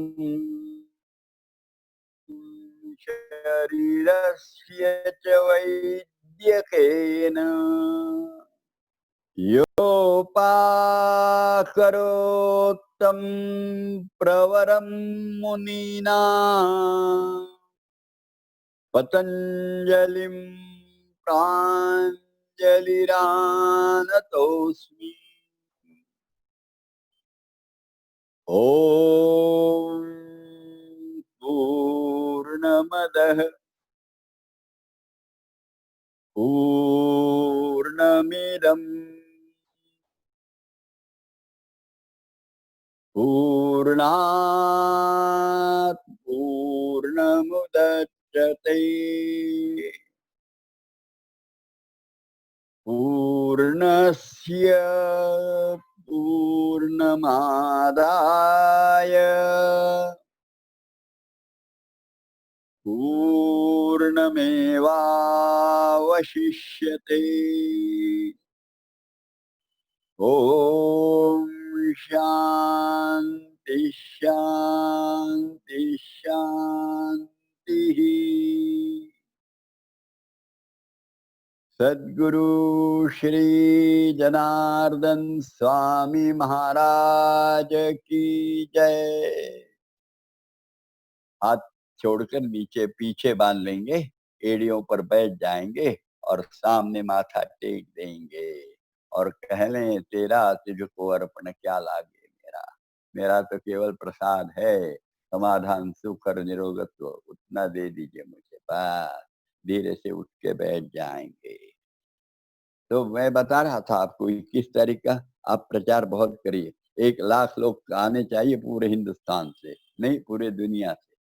शरीरस्य च वैद्यकेन योपाकरोत्तं प्रवरं मुनीना पतंजलिं प्राञ्जलिरानतोऽस्मि। ॐ पूर्णमदः पूर्णमिदं पूर्णात् पूर्णमुदच्यते पूर्णस्य पूर्णमादाय पूर्णमेवावशिष्यते। ओम शांति शांति शांति। सद्गुरु श्री जनार्दन स्वामी महाराज की जय। हाथ छोड़कर नीचे पीछे बांध लेंगे, एड़ियों पर बैठ जाएंगे और सामने माथा टेक देंगे और कह लें, तेरा तुझको अर्पण क्या लागे मेरा, मेरा तो केवल प्रसाद है, समाधान सुख और निरोगत्व उतना दे दीजिए मुझे, बस। धीरे से उठ के बैठ जाएंगे। तो मैं बता रहा था आपको किस तरीका आप प्रचार बहुत करिए। 1 लाख लोग आने चाहिए पूरे हिंदुस्तान से, नहीं पूरे दुनिया से।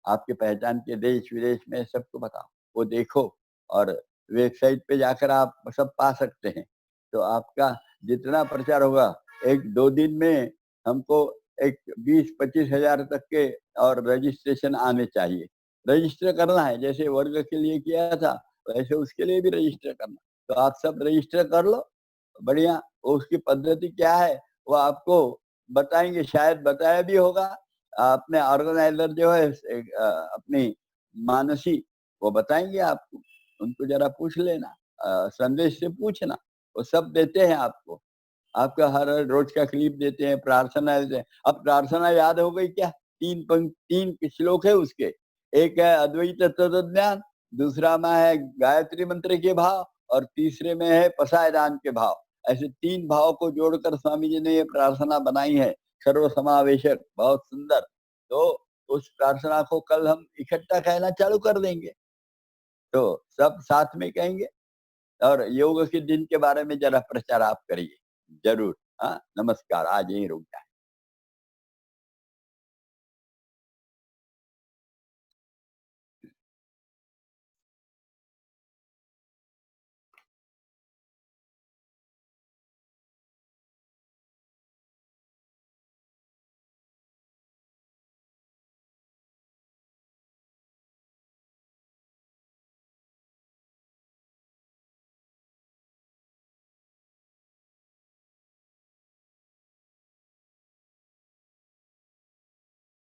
आपके पहचान के देश विदेश में सबको बताओ, वो देखो और वेबसाइट पे जाकर आप सब पा सकते हैं। तो आपका जितना प्रचार होगा, 1-2 दिन में हमको एक 20-25 हजार तक के और रजिस्ट्रेशन आने चाहिए। रजिस्टर करना है, जैसे वर्ग के लिए किया था वैसे उसके लिए भी रजिस्टर करना। तो आप सब रजिस्टर कर लो, बढ़िया। उसकी पद्धति क्या है वो आपको बताएंगे, शायद बताया भी होगा। अपने ऑर्गेनाइजर जो है अपनी मानसी, वो बताएंगे आपको, उनको जरा पूछ लेना, संदेश से पूछना, वो सब देते हैं आपको। आपका हर रोज का क्लिप देते हैं, प्रार्थना देते हैं। अब प्रार्थना याद हो गई क्या? 3 श्लोक है उसके। एक है अद्वैत तत्व ज्ञान, दूसरा में है गायत्री मंत्र के भाव और तीसरे में है पसायदान के भाव। ऐसे 3 भाव को जोड़कर स्वामी जी ने ये प्रार्थना बनाई है, सर्व समावेशक, बहुत सुंदर। तो उस प्रार्थना को कल हम इकट्ठा कहना चालू कर देंगे, तो सब साथ में कहेंगे। और योग के दिन के बारे में जरा प्रचार आप करिए जरूर। हाँ, नमस्कार, आज यही रुक जाए।